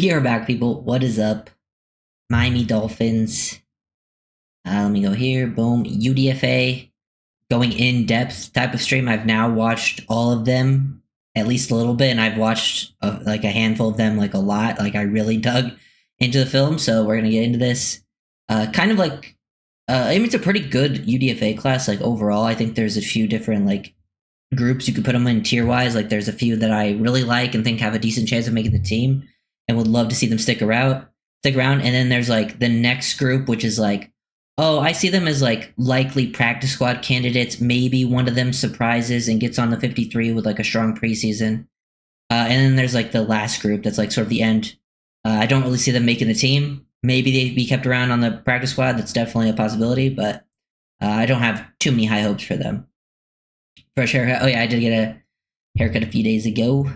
We are back, people. What is up? Miami Dolphins. Let me go here. Boom. UDFA. Going in depth type of stream. I've now watched all of them, at least a little bit, and I've watched like a handful of them, like a lot. Like I really dug into the film, so we're gonna get into this. Kind of like, I mean, it's a pretty good UDFA class. Like overall, I think there's a few different like groups you could put them in tier wise. Like there's a few that I really like and think have a decent chance of making the team, and would love to see them stick around. And then there's like the next group, which is like, oh, I see them as like likely practice squad candidates. Maybe one of them surprises and gets on the 53 with like a strong preseason. And then there's like the last group that's like sort of the end. I don't really see them making the team. Maybe they'd be kept around on the practice squad. That's definitely a possibility, but I don't have too many high hopes for them. Fresh haircut. Oh yeah, I did get a haircut a few days ago.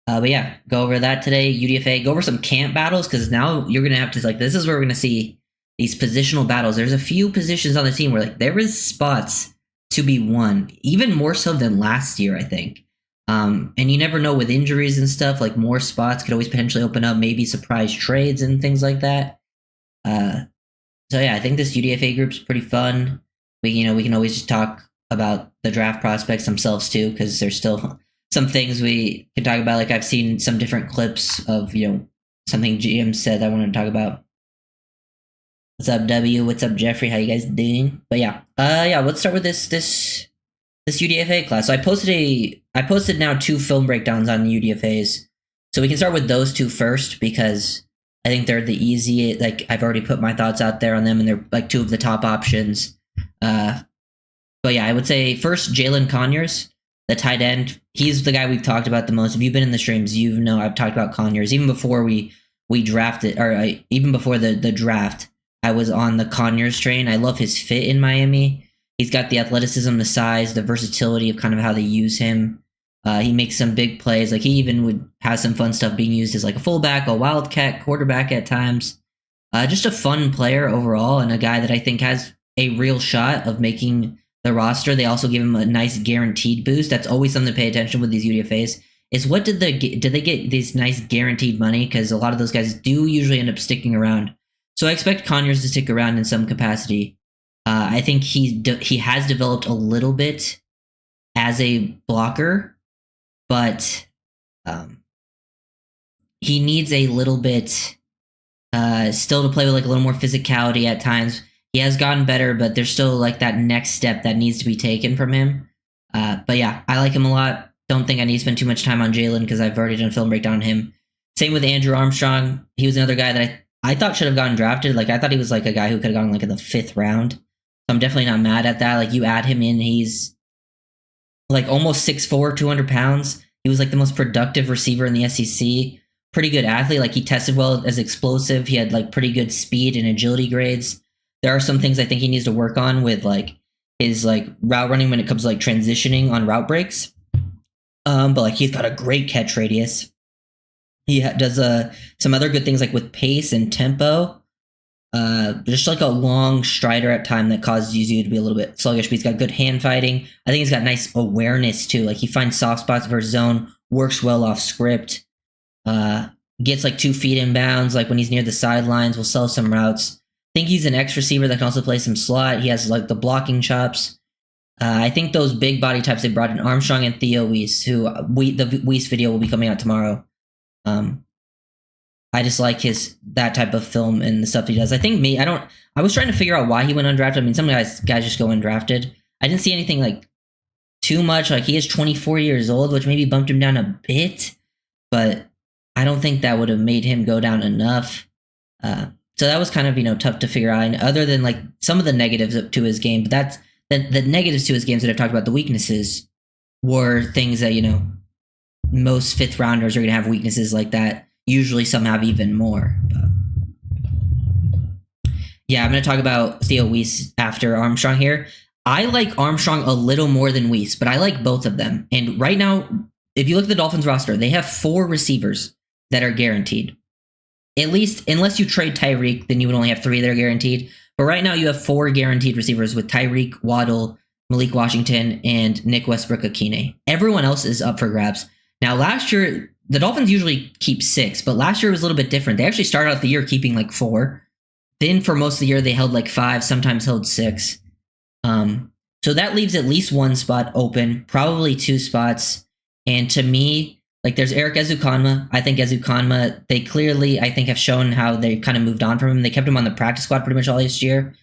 But yeah, go over that today. UDFA, go over some camp battles, because now you're going to have to, like, this is where we're going to see these positional battles. There's a few positions on the team where, like, there is spots to be won, even more so than last year, I think. And you never know with injuries and stuff, like, more spots could always potentially open up, maybe surprise trades and things like that. So yeah, I think this UDFA group's pretty fun. We can always just talk about the draft prospects themselves too, because there's still some things we can talk about. Like I've seen some different clips of, something GM said I wanted to talk about. What's up, W? What's up, Jeffrey? How you guys doing? But yeah, let's start with this UDFA class. So I posted now 2 film breakdowns on the UDFAs. So we can start with those 2 first, because I think they're the easy, like I've already put my thoughts out there on them, and they're like 2 of the top options. But yeah, I would say first Jalen Conyers, the tight end. He's the guy we've talked about the most. If you've been in the streams, I've talked about Conyers even before we drafted, or even before the draft. I was on the Conyers train. I love his fit in Miami. He's got the athleticism, the size, the versatility of kind of how they use him. He makes some big plays. Like he even would have some fun stuff being used as like a fullback, a wildcat, quarterback at times. Just a fun player overall, and a guy that I think has a real shot of making the roster. They also give him a nice guaranteed boost. That's always something to pay attention with these UDFAs. Is what did they get this nice guaranteed money? Because a lot of those guys do usually end up sticking around. So I expect Conyers to stick around in some capacity. I think he has developed a little bit as a blocker, but he needs a little bit still to play with like a little more physicality at times. He has gotten better, but there's still like that next step that needs to be taken from him. But yeah, I like him a lot. Don't think I need to spend too much time on Jalen, because I've already done a film breakdown on him. Same with Andrew Armstrong. He was another guy that I thought should have gotten drafted. Like I thought he was like a guy who could have gone like in the 5th round. So I'm definitely not mad at that. Like you add him in, he's like almost 6'4", 200 pounds. He was like the most productive receiver in the SEC. Pretty good athlete. Like he tested well as explosive. He had like pretty good speed and agility grades. There are some things I think he needs to work on with like his like route running when it comes to like transitioning on route breaks. But like he's got a great catch radius. He does some other good things like with pace and tempo. Just like a long strider at time that causes you to be a little bit sluggish. But he's got good hand fighting. I think he's got nice awareness too. Like he finds soft spots versus zone, works well off script. Gets like 2 feet in bounds. Like when he's near the sidelines, will sell some routes. I think he's an X receiver that can also play some slot. He has like the blocking chops. I think those big body types they brought in, Armstrong and Theo Weiss, who the Weiss video will be coming out tomorrow. I just like that type of film and the stuff he does. I think I was trying to figure out why he went undrafted. I mean, some guys just go undrafted. I didn't see anything like too much. Like he is 24 years old, which maybe bumped him down a bit, but I don't think that would have made him go down enough. So that was kind of, tough to figure out. And other than like some of the negatives to his game, but that's the negatives to his games that I've talked about. The weaknesses were things that, most 5th rounders are going to have weaknesses like that. Usually some have even more. But yeah, I'm going to talk about Theo Weiss after Armstrong here. I like Armstrong a little more than Weiss, but I like both of them. And right now, if you look at the Dolphins roster, they have 4 receivers that are guaranteed. At least, unless you trade Tyreek, then you would only have 3 that are guaranteed. But right now, you have 4 guaranteed receivers with Tyreek, Waddle, Malik Washington, and Nick Westbrook-Akine. Everyone else is up for grabs. Now, last year, the Dolphins usually keep 6, but last year was a little bit different. They actually started out the year keeping like 4. Then for most of the year they held like 5, sometimes held 6. So that leaves at least 1 spot open, probably 2 spots. And to me, like there's Eric Ezukanma. I think Ezukanma, they clearly, I think, have shown how they kind of moved on from him. They kept him on the practice squad pretty much all this year.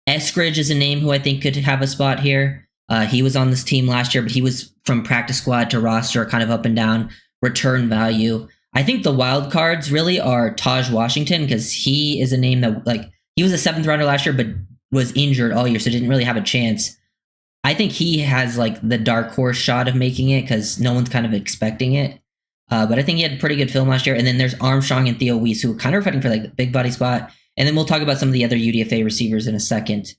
Eskridge is a name who I think could have a spot here. He was on this team last year, but he was from practice squad to roster, kind of up and down, return value. I think the wild cards really are Taj Washington, because he is a name that, like, he was a 7th rounder last year, but was injured all year, so didn't really have a chance. I think he has like the dark horse shot of making it because no one's kind of expecting it. But I think he had pretty good film last year. And then there's Armstrong and Theo Weiss, who are kind of fighting for like the big body spot. And then we'll talk about some of the other UDFA receivers in a second.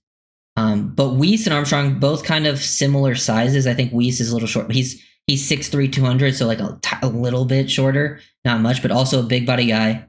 But Weiss and Armstrong, both kind of similar sizes. I think Weiss is a little short. He's 6'3", 200, so like a little bit shorter. Not much, but also a big body guy.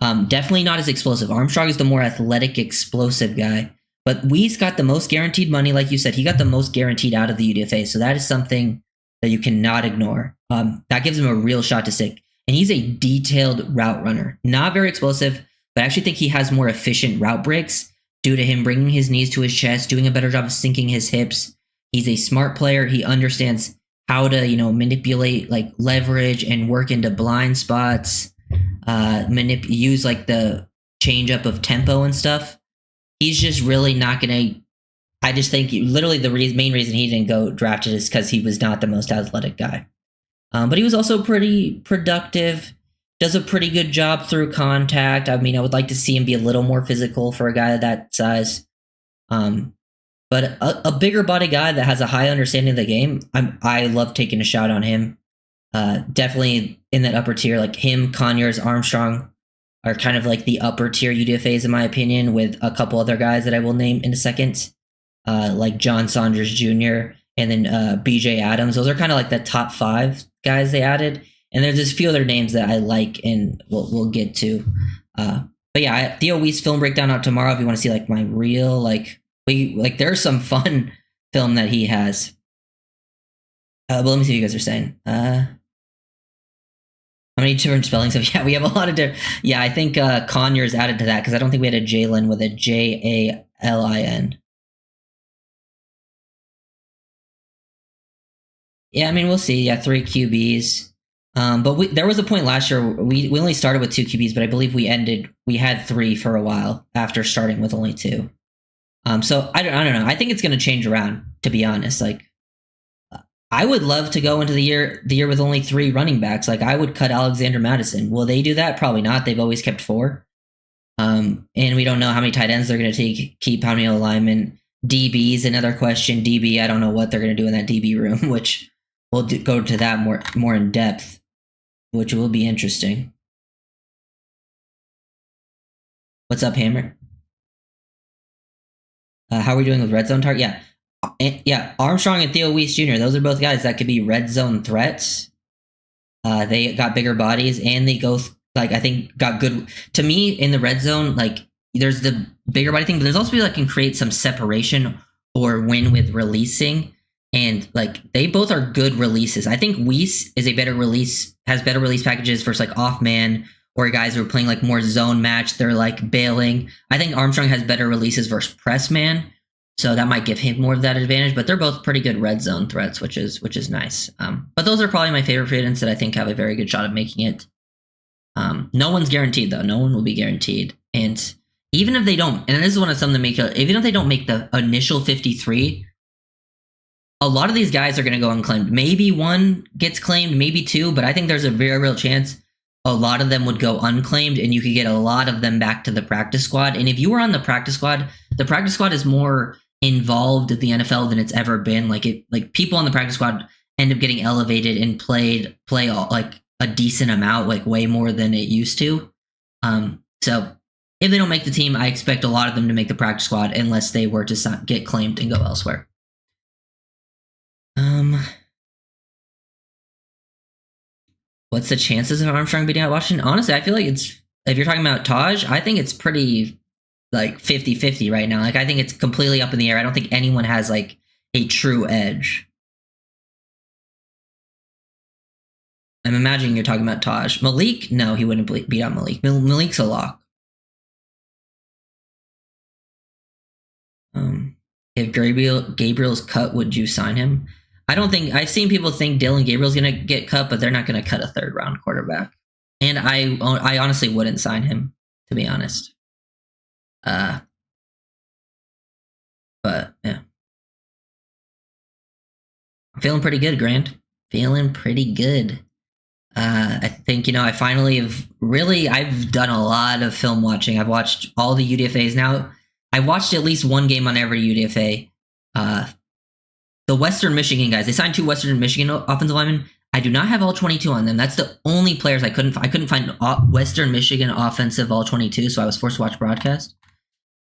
Definitely not as explosive. Armstrong is the more athletic, explosive guy. But Weiss got the most guaranteed money, like you said. He got the most guaranteed out of the UDFA, so that is something that you cannot ignore. That gives him a real shot to stick. And he's a detailed route runner. Not very explosive, but I actually think he has more efficient route breaks due to him bringing his knees to his chest, doing a better job of sinking his hips. He's a smart player. He understands how to, manipulate like leverage and work into blind spots, use like the change up of tempo and stuff. He's just really not going to. I just think literally the main reason he didn't go drafted is because he was not the most athletic guy. But he was also pretty productive, does a pretty good job through contact. I mean, I would like to see him be a little more physical for a guy of that size. But a bigger body guy that has a high understanding of the game, I love taking a shot on him. Definitely in that upper tier, like him, Conyers, Armstrong are kind of like the upper tier UDFAs in my opinion, with a couple other guys that I will name in a second, like John Saunders Jr. and then BJ Adams. Those are kind of like the top 5 guys they added. And there's just a few other names that I like and we'll get to. But yeah, Theo Weiss film breakdown out tomorrow if you want to see like my real, there's some fun film that he has. But let me see what you guys are saying. How many different spellings of? Yeah, we have a lot of different. Yeah, I think Conyers added to that because I don't think we had a Jalen with a Jalin. Yeah, I mean, we'll see. Yeah, 3 QBs. But there was a point last year we only started with 2 QBs, but I believe we had 3 for a while after starting with only 2. So I don't know. I think it's going to change around, to be honest. Like, I would love to go into the year with only 3 running backs. Like, I would cut Alexander Madison. Will they do that? Probably not. They've always kept 4. And we don't know how many tight ends they're going to keep, how many linemen. DB is another question. DB, I don't know what they're going to do in that DB room, which we'll go to that more in depth, which will be interesting. What's up, Hammer? How are we doing with red zone target? Yeah. Yeah, Armstrong and Theo Weiss Jr., those are both guys that could be red zone threats. They got bigger bodies, and they I think got good. To me, in the red zone, like, there's the bigger body thing, but there's also people that can create some separation or win with releasing. And, like, they both are good releases. I think Weiss is has better release packages versus, like, off man or guys who are playing, like, more zone match. They're, like, bailing. I think Armstrong has better releases versus press man. So that might give him more of that advantage, but they're both pretty good red zone threats, which is nice. But those are probably my favorite free agents that I think have a very good shot of making it. No one's guaranteed, though. No one will be guaranteed. And even if they don't, and this is one of some that even if they don't make the initial 53, a lot of these guys are going to go unclaimed. Maybe 1 gets claimed, maybe 2, but I think there's a very real chance a lot of them would go unclaimed, and you could get a lot of them back to the practice squad. And if you were on the practice squad is more involved in the NFL than it's ever been. Like people on the practice squad end up getting elevated and play like a decent amount, like way more than it used to. So if they don't make the team, I expect a lot of them to make the practice squad unless they were to get claimed and go elsewhere. What's the chances of Armstrong beating out Washington? Honestly, I feel like if you're talking about Taj, I think it's pretty like 50-50 right now. Like, I think it's completely up in the air. I don't think anyone has like a true edge. I'm imagining you're talking about Taj. Malik? No, he wouldn't beat out Malik. Malik's a lock. If Gabriel's cut, would you sign him? I don't think I've seen people think Dylan Gabriel's gonna get cut, but they're not gonna cut a third round quarterback. And I honestly wouldn't sign him, to be honest. But yeah, I'm feeling pretty good, Grant. Feeling pretty good. I think I finally I've done a lot of film watching. I've watched all the UDFAs now. I watched at least one game on every UDFA. The Western Michigan guys, they signed 2 Western Michigan offensive linemen. I do not have all 22 on them. That's the only players I couldn't find Western Michigan offensive all 22, so I was forced to watch broadcast.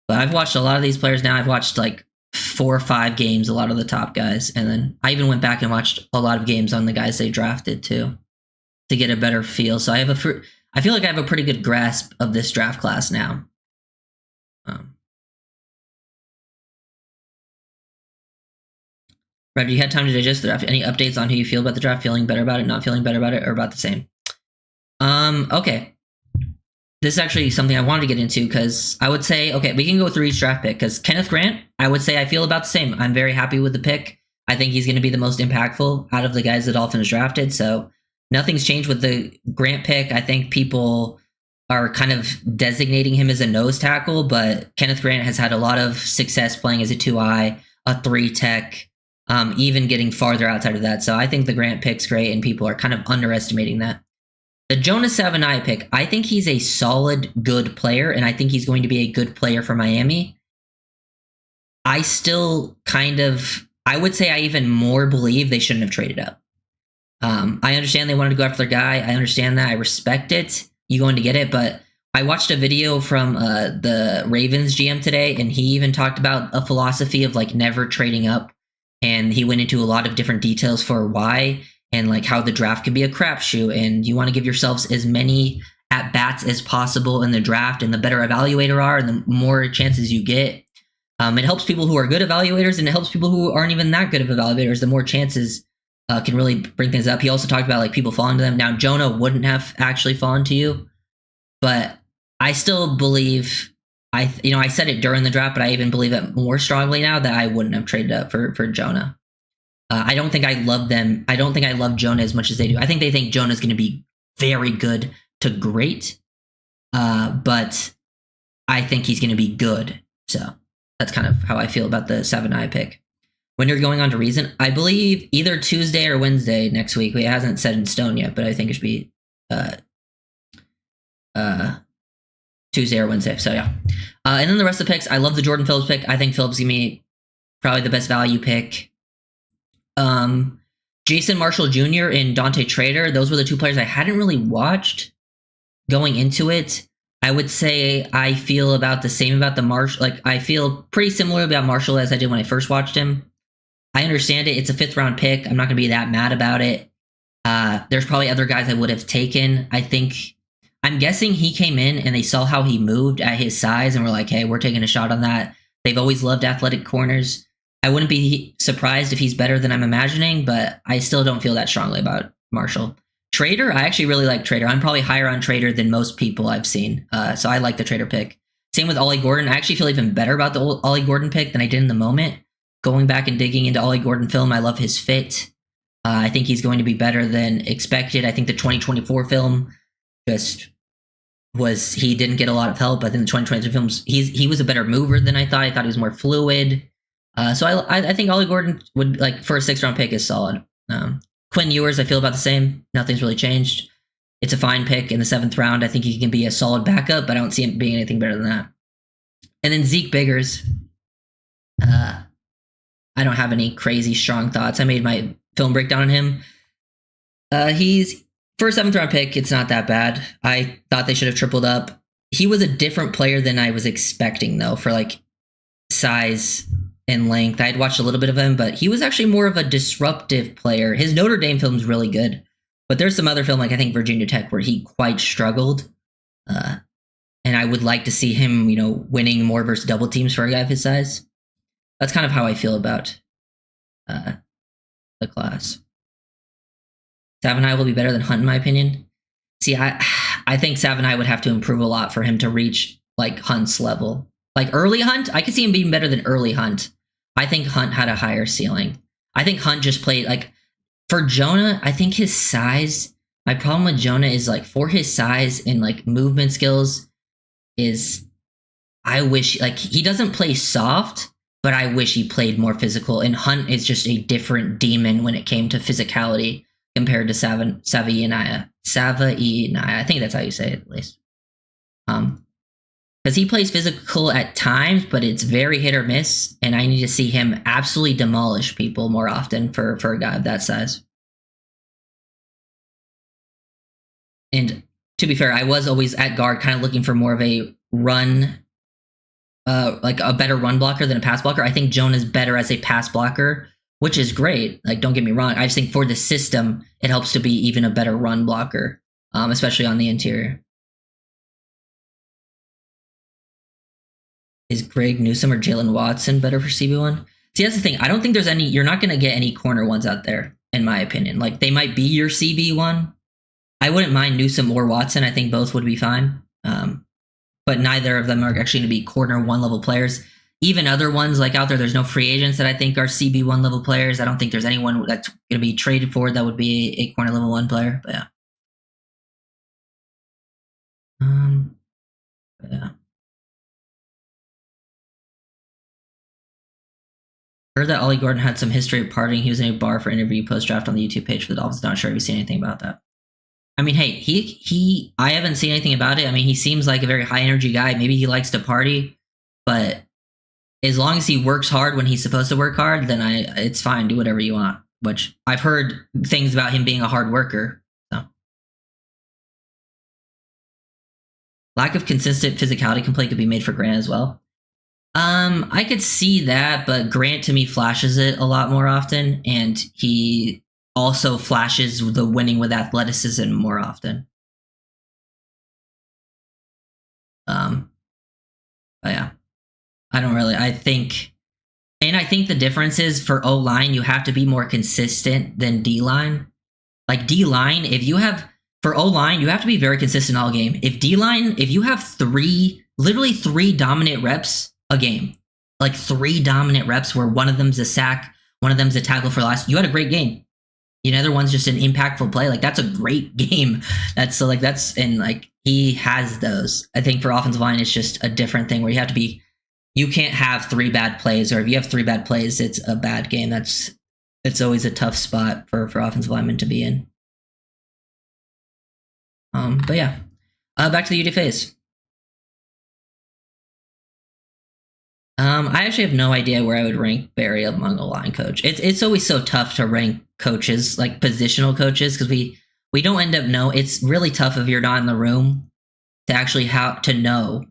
But I've watched a lot of these players now. I've watched like 4 or 5 games, a lot of the top guys, and then I even went back and watched a lot of games on the guys they drafted too, to get a better feel. So I feel like I have a pretty good grasp of this draft class now. Brad, you had time to digest the draft. Any updates on who you feel about the draft? Feeling better about it, not feeling better about it, or about the same? Okay. This is actually something I wanted to get into because I would say, okay, we can go through each draft pick because Kenneth Grant, I would say I feel about the same. I'm very happy with the pick. I think he's going to be the most impactful out of the guys the Dolphins drafted. So nothing's changed with the Grant pick. I think people are kind of designating him as a nose tackle, but Kenneth Grant has had a lot of success playing as a 2-eye, a 3-tech, even getting farther outside of that. So I think the Grant pick's great, and people are kind of underestimating that. The Jonah 7-eye pick, I think he's a solid, good player, and I think he's going to be a good player for Miami. I still I would say I even more believe they shouldn't have traded up. I understand they wanted to go after their guy. I understand that. I respect it. You going to get it, but I watched a video from the Ravens GM today, and he even talked about a philosophy of like never trading up. And he went into a lot of different details for why, and like how the draft could be a crapshoot, and you want to give yourselves as many at bats as possible in the draft, and the better evaluator are, and the more chances you get. It helps people who are good evaluators, and it helps people who aren't even that good of evaluators. The more chances can really bring things up. He also talked about like people falling to them. Now Jonah wouldn't have actually fallen to you, but I still believe. I said it during the draft, but I even believe it more strongly now that I wouldn't have traded up for Jonah. I don't think I love them. I don't think I love Jonah as much as they do. I think they think Jonah's going to be very good to great, but I think he's going to be good. So that's kind of how I feel about the 7-eye pick. When you're going on to Reason, I believe either Tuesday or Wednesday next week. It hasn't set in stone yet, but I think it should be Tuesday or Wednesday. So yeah. And then the rest of the picks, I love the Jordan Phillips pick. I think Phillips is going to be probably the best value pick. Jason Marshall Jr. and Dante Trader, those were the 2 players I hadn't really watched going into it. I would say I feel about the same about the Marshall. Like I feel pretty similar about Marshall as I did when I first watched him. I understand it. It's a 5th round pick. I'm not going to be that mad about it. There's probably other guys I would have taken. I'm guessing he came in and they saw how he moved at his size and were like, hey, we're taking a shot on that. They've always loved athletic corners. I wouldn't be surprised if he's better than I'm imagining, but I still don't feel that strongly about Marshall. Trader, I actually really like Trader. I'm probably higher on Trader than most people I've seen. So I like the Trader pick. Same with Ollie Gordon. I actually feel even better about the Ollie Gordon pick than I did in the moment. Going back and digging into Ollie Gordon film, I love his fit. I think he's going to be better than expected. I think the 2024 film he didn't get a lot of help. I think the 2023 films, he was a better mover than I thought. I thought he was more fluid. So I think Ollie Gordon would, like, for a 6th round pick, is solid. Quinn Ewers, I feel about the same. Nothing's really changed. It's a fine pick in the 7th round. I think he can be a solid backup, but I don't see him being anything better than that. And then Zeke Biggers. I don't have any crazy strong thoughts. I made my film breakdown on him. He's for a 7th round pick. It's not that bad. I thought they should have tripled up. He was a different player than I was expecting, though, for like size and length. I had watched a little bit of him, but he was actually more of a disruptive player. His Notre Dame film's really good, but there's some other film, like I think Virginia Tech, where he quite struggled. And I would like to see him, winning more versus double teams for a guy of his size. That's kind of how I feel about the class. Savonai will be better than Hunt in my opinion. See, I think Savonai would have to improve a lot for him to reach like Hunt's level. Like early Hunt, I could see him being better than early Hunt. I think Hunt had a higher ceiling. I think Hunt just played like for Jonah. I think his size. My problem with Jonah is like for his size and like movement skills is I wish like he doesn't play soft, but I wish he played more physical. And Hunt is just a different demon when it came to physicality compared to Savonai. I think that's how you say it at least. Because he plays physical at times, but it's very hit or miss, and I need to see him absolutely demolish people more often for a guy of that size. And to be fair, I was always at guard kind of looking for more of a run, like a better run blocker than a pass blocker. I think Jonah's better as a pass blocker, which is great. Like, don't get me wrong. I just think for the system, it helps to be even a better run blocker, especially on the interior. Is Greg Newsome or Jalen Watson better for CB1? See, that's the thing. I don't think there's any. You're not going to get any corner ones out there, in my opinion. Like, they might be your CB1. I wouldn't mind Newsome or Watson. I think both would be fine. But neither of them are actually going to be corner one level players. Even other ones like out there, there's no free agents that I think are CB1 level players. I don't think there's anyone that's going to be traded for that would be a corner level 1 player. But yeah. Yeah. Heard that Ollie Gordon had some history of partying. He was in a bar for an interview post-draft on the YouTube page for the Dolphins. Not sure if you've seen anything about that. I mean, hey, I haven't seen anything about it. I mean, he seems like a very high-energy guy. Maybe he likes to party, but as long as he works hard when he's supposed to work hard, then it's fine. Do whatever you want. Which I've heard things about him being a hard worker. So lack of consistent physicality complaint could be made for Grant as well. I could see that, but Grant to me flashes it a lot more often, and he also flashes the winning with athleticism more often. But yeah, I think the difference is for O-line, you have to be more consistent than D-line. Like D-line, for O-line, you have to be very consistent all game. If D-line, if you have literally three dominant reps a game, like 3 dominant reps where one of them's a sack, one of them's a tackle for loss, you had a great game. You know, the other one's just an impactful play. Like, that's a great game. He has those. I think for offensive line, it's just a different thing where you can't have 3 bad plays, or if you have 3 bad plays, it's a bad game. It's always a tough spot for offensive linemen to be in. But yeah, back to the UDFAs. I actually have no idea where I would rank Barry among a line coach. It's always so tough to rank coaches, like positional coaches, because we don't end up know. It's really tough if you're not in the room to actually to know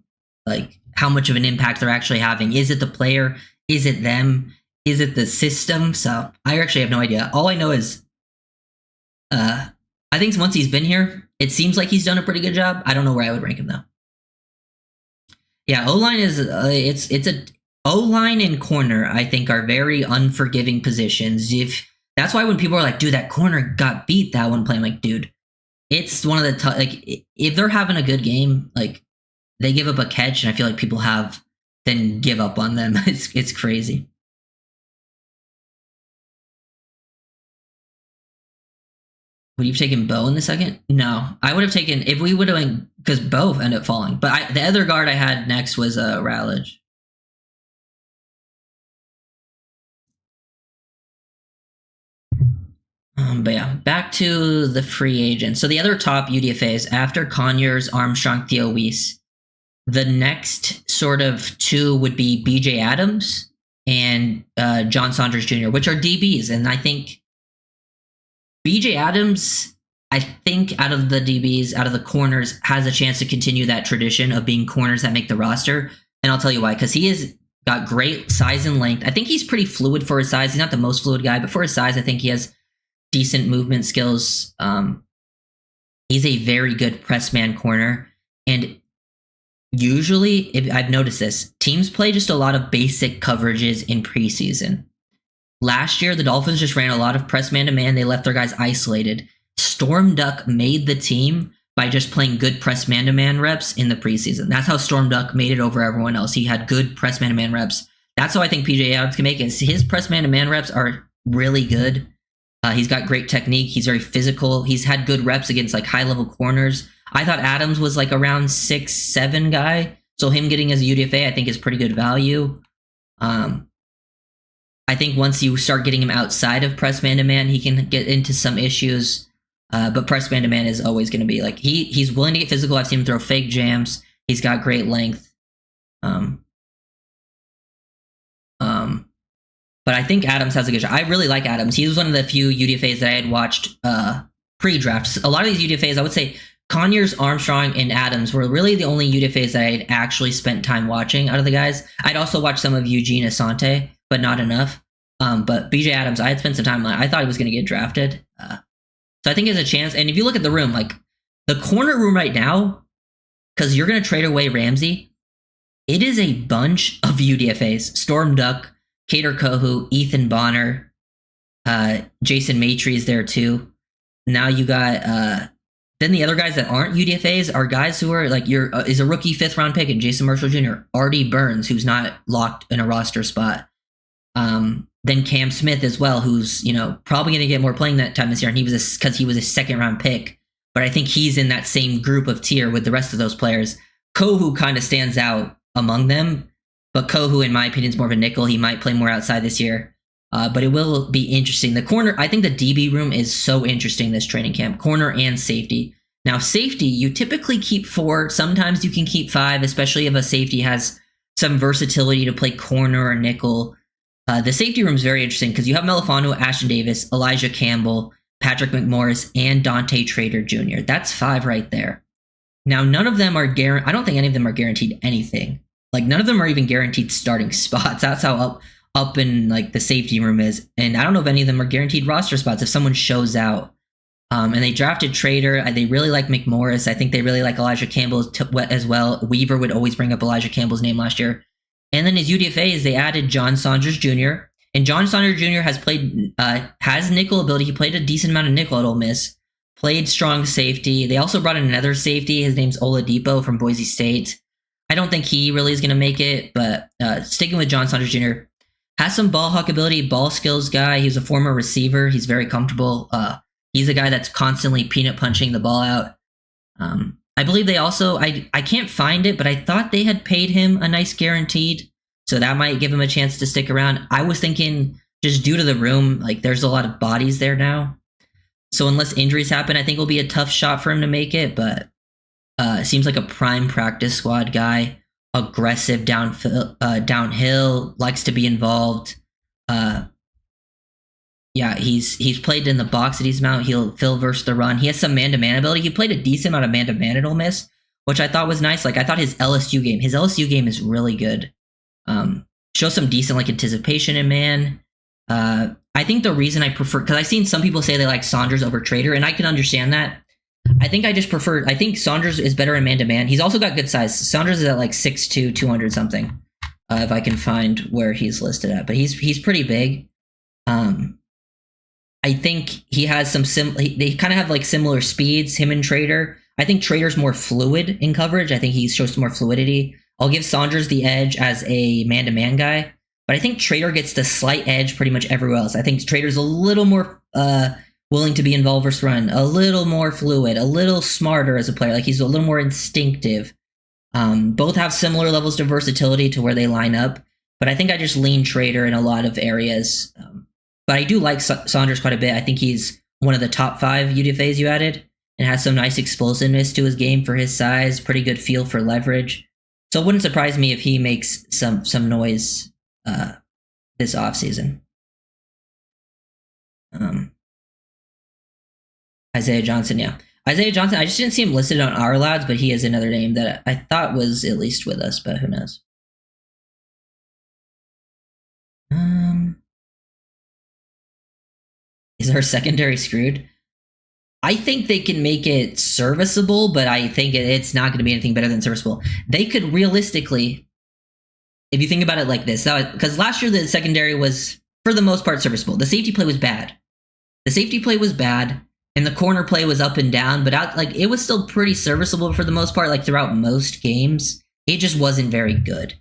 like how much of an impact they're actually having. Is it the player? Is it them? Is it the system? So I actually have no idea. All I know is, I think once he's been here, it seems like he's done a pretty good job. I don't know where I would rank him though. Yeah, O-line is O-line and corner, I think, are very unforgiving positions. That's why when people are like, dude, that corner got beat that one play, I'm like, dude, it's one of the like, if they're having a good game, like they give up a catch, and I feel like people then give up on them. It's crazy. Would you have taken Bo in the second? No, I would have taken, if we would have, because Bo ended up falling. But the other guard I had next was Rowledge. But yeah, back to the free agents. So the other top UDFAs after Conyers, Armstrong, Theo Weiss, the next sort of 2 would be BJ Adams and John Saunders Jr., which are DBs. And I think BJ Adams, out of the DBs, out of the corners, has a chance to continue that tradition of being corners that make the roster. And I'll tell you why, because he has got great size and length. I think he's pretty fluid for his size. He's not the most fluid guy, but for his size, I think he has decent movement skills. He's a very good press man corner. And usually, I've noticed this, teams play just a lot of basic coverages in preseason. Last year, the Dolphins just ran a lot of press man-to-man. They left their guys isolated. Storm Duck made the team by just playing good press man-to-man reps in the preseason. That's how Storm Duck made it over everyone else. He had good press man-to-man reps. That's how I think PJ Adams can make it. His press man-to-man reps are really good. He's got great technique. He's very physical. He's had good reps against like high-level corners. I thought Adams was like around 6'7" guy. So him getting as a UDFA, I think is pretty good value. I think once you start getting him outside of press man-to-man, he can get into some issues. But press man-to-man is always going to be like, he's willing to get physical. I've seen him throw fake jams. He's got great length. But I think Adams has a good shot. I really like Adams. He was one of the few UDFAs that I had watched pre-drafts. A lot of these UDFAs, I would say Conyers, Armstrong, and Adams were really the only UDFAs that I had actually spent time watching out of the guys. I'd also watched some of Eugene Asante, but not enough. But BJ Adams, I had spent some time on. I thought he was going to get drafted. So I think he has a chance. And if you look at the room, like the corner room right now, because you're going to trade away Ramsey, it is a bunch of UDFAs. Storm Duck, Kader Kohu, Ethan Bonner, Jason Maitre is there too. Now you got then the other guys that aren't UDFAs are guys who are like is a rookie 5th round pick and Jason Marshall Jr., Artie Burns, who's not locked in a roster spot. Then Cam Smith as well, who's probably going to get more playing that time this year, and he was a 2nd round pick. But I think he's in that same group of tier with the rest of those players. Kohu kind of stands out among them, but Kohu, in my opinion, is more of a nickel. He might play more outside this year, but it will be interesting. The corner, I think the DB room is so interesting this training camp, corner and safety. Now, safety, you typically keep 4. Sometimes you can keep 5, especially if a safety has some versatility to play corner or nickel. The safety room is very interesting because you have Melifano, Ashton Davis, Elijah Campbell, Patrick McMorris, and Dante Trader Jr. That's 5 right there. Now, none of them are I don't think any of them are guaranteed anything. Like, none of them are even guaranteed starting spots. That's how up in like the safety room is. And I don't know if any of them are guaranteed roster spots if someone shows out. And they drafted Trader. They really like McMorris. I think they really like Elijah Campbell as well. Weaver would always bring up Elijah Campbell's name last year. And then his UDFAs, they added John Saunders Jr. And John Saunders Jr. has nickel ability. He played a decent amount of nickel at Ole Miss. Played strong safety. They also brought in another safety. His name's Oladipo from Boise State. I don't think he really is going to make it, but sticking with John Saunders Jr. Has some ball hawk ability, ball skills guy. He's a former receiver. He's very comfortable. He's a guy that's constantly peanut punching the ball out. I believe they also, I can't find it, but I thought they had paid him a nice guaranteed. So that might give him a chance to stick around. I was thinking just due to the room, like there's a lot of bodies there now. So unless injuries happen, I think it'll be a tough shot for him to make it. But seems like a prime practice squad guy, aggressive downhill, likes to be involved. Yeah, he's played in the box at East Mount. He'll fill versus the run. He has some man-to-man ability. He played a decent amount of man-to-man at Ole Miss, which I thought was nice. Like I thought his LSU game is really good. Shows some decent like anticipation in man. I think the reason I prefer, because I've seen some people say they like Saunders over Trader, and I can understand that. I think Saunders is better in man-to-man. He's also got good size. Saunders is at like 6'2", 200 something. If I can find where he's listed at, but he's pretty big. I think he has they kind of have like similar speeds, him and Trader. I think Trader's more fluid in coverage. I think he shows some more fluidity. I'll give Saunders the edge as a man-to-man guy, but I think Trader gets the slight edge pretty much everywhere else. I think Trader's a little more willing to be involved versus run, a little more fluid, a little smarter as a player. Like he's a little more instinctive. Both have similar levels of versatility to where they line up, but I think I just lean Trader in a lot of areas. But I do like Saunders quite a bit. I think he's one of the top 5 UDFAs you added and has some nice explosiveness to his game for his size, pretty good feel for leverage. So it wouldn't surprise me if he makes some noise this offseason. Isaiah Johnson, yeah. Isaiah Johnson, I just didn't see him listed on our lads, but he is another name that I thought was at least with us, but who knows? Is our secondary screwed? I think they can make it serviceable, but I think it's not going to be anything better than serviceable. They could realistically, if you think about it like this, because last year the secondary was, for the most part, serviceable. The safety play was bad. and the corner play was up and down, but it was still pretty serviceable for the most part, like throughout most games. It just wasn't very good.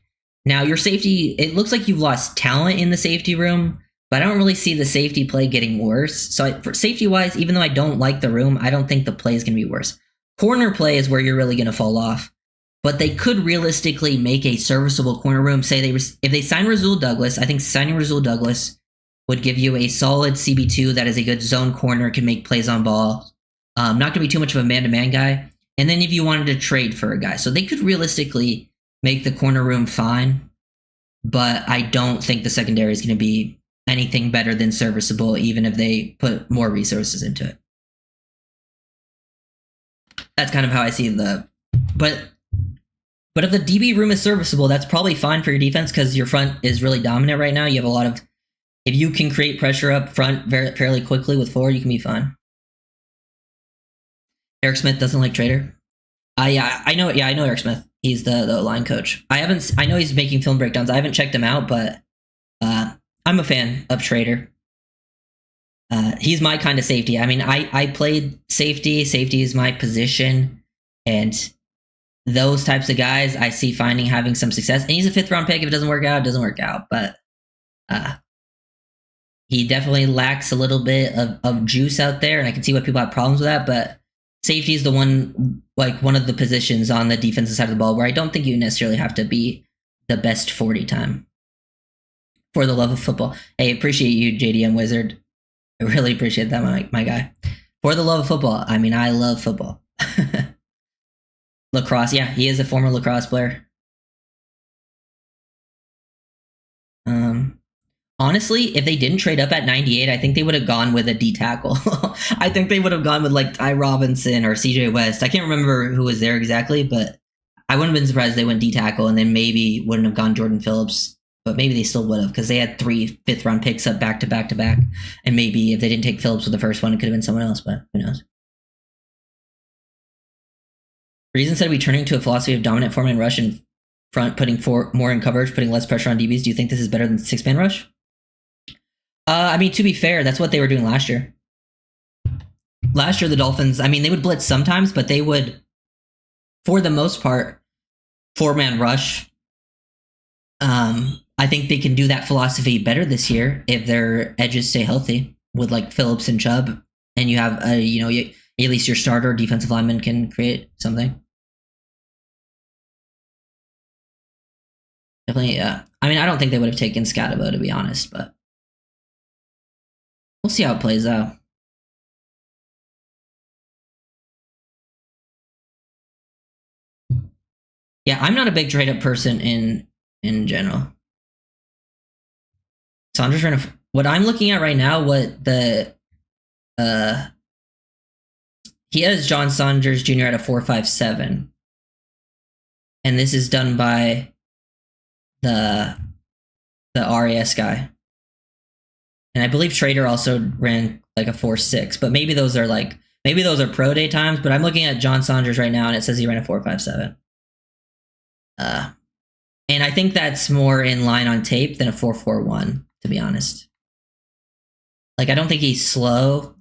Now, your safety, it looks like you've lost talent in the safety room, but I don't really see the safety play getting worse. So for safety-wise, even though I don't like the room, I don't think the play is going to be worse. Corner play is where you're really going to fall off. But they could realistically make a serviceable corner room. Say if they sign Rasul Douglas, I think signing Rasul Douglas would give you a solid CB2 that is a good zone corner, can make plays on ball. Not going to be too much of a man-to-man guy. And then if you wanted to trade for a guy. So they could realistically make the corner room fine. But I don't think the secondary is going to be anything better than serviceable, even if they put more resources into it. That's kind of how I see the... But if the DB room is serviceable, that's probably fine for your defense because your front is really dominant right now. You have a lot of... If you can create pressure up front fairly quickly with forward, you can be fine. Eric Smith doesn't like Trader. I know Eric Smith. He's the line coach. I know he's making film breakdowns. I haven't checked him out, but I'm a fan of Trader. He's my kind of safety. I mean, I played safety. Safety is my position, and those types of guys I see having some success. And he's a 5th round pick. If it doesn't work out, it doesn't work out. But he definitely lacks a little bit of juice out there, and I can see why people have problems with that. But safety is the one of the positions on the defensive side of the ball where I don't think you necessarily have to be the best 40 time. For the love of football. Hey, appreciate you, JDM Wizard. I really appreciate that, my guy. For the love of football. I mean, I love football. Lacrosse. Yeah, he is a former lacrosse player. Honestly, if they didn't trade up at 98, I think they would have gone with a D tackle. I think they would have gone with like Ty Robinson or CJ West. I can't remember who was there exactly, but I wouldn't have been surprised if they went D tackle and then maybe wouldn't have gone Jordan Phillips. But maybe they still would have because they had 3 5th round picks up back to back to back. And maybe if they didn't take Phillips with the first one, it could have been someone else, but who knows. Reason said returning to a philosophy of dominant form and rush in front, putting more in coverage, putting less pressure on DBs. Do you think this is better than 6-man rush? I mean, to be fair, that's what they were doing last year. Last year, the Dolphins, I mean, they would blitz sometimes, but they would, for the most part, 4-man rush. I think they can do that philosophy better this year if their edges stay healthy with like Phillips and Chubb, and you have at least your starter defensive lineman can create something. Definitely, yeah. I mean, I don't think they would have taken Scatabo, to be honest, but we'll see how it plays out. Yeah, I'm not a big trade-up person in general. Saunders ran what I'm looking at right now, what the he has John Saunders Jr. at a 4.57. And this is done by the RAS guy. And I believe Trader also ran like a 4.6, but maybe those are pro day times, but I'm looking at John Saunders right now and it says he ran a 4.57. And I think that's more in line on tape than a 4.41, to be honest. Like, I don't think he's slow.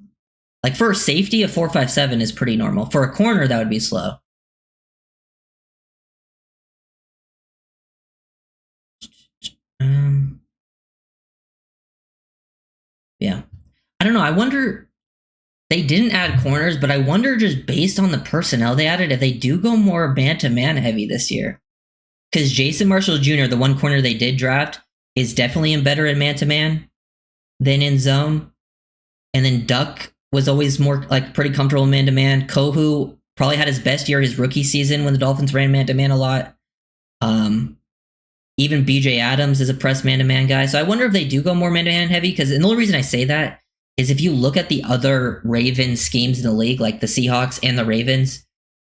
Like, for a safety, a 4.57 is pretty normal. For a corner, that would be slow. Yeah. I don't know. I wonder, they didn't add corners, but I wonder just based on the personnel they added, if they do go more man-to-man heavy this year. Because Jason Marshall Jr., the one corner they did draft, is definitely better in man-to-man than in zone. And then Duck was always more like pretty comfortable man-to-man. Kohu probably had his best year his rookie season when the Dolphins ran man-to-man a lot. Even BJ Adams is a press man-to-man guy. So I wonder if they do go more man-to-man heavy, because the only reason I say that is if you look at the other Ravens schemes in the league, like the Seahawks and the Ravens,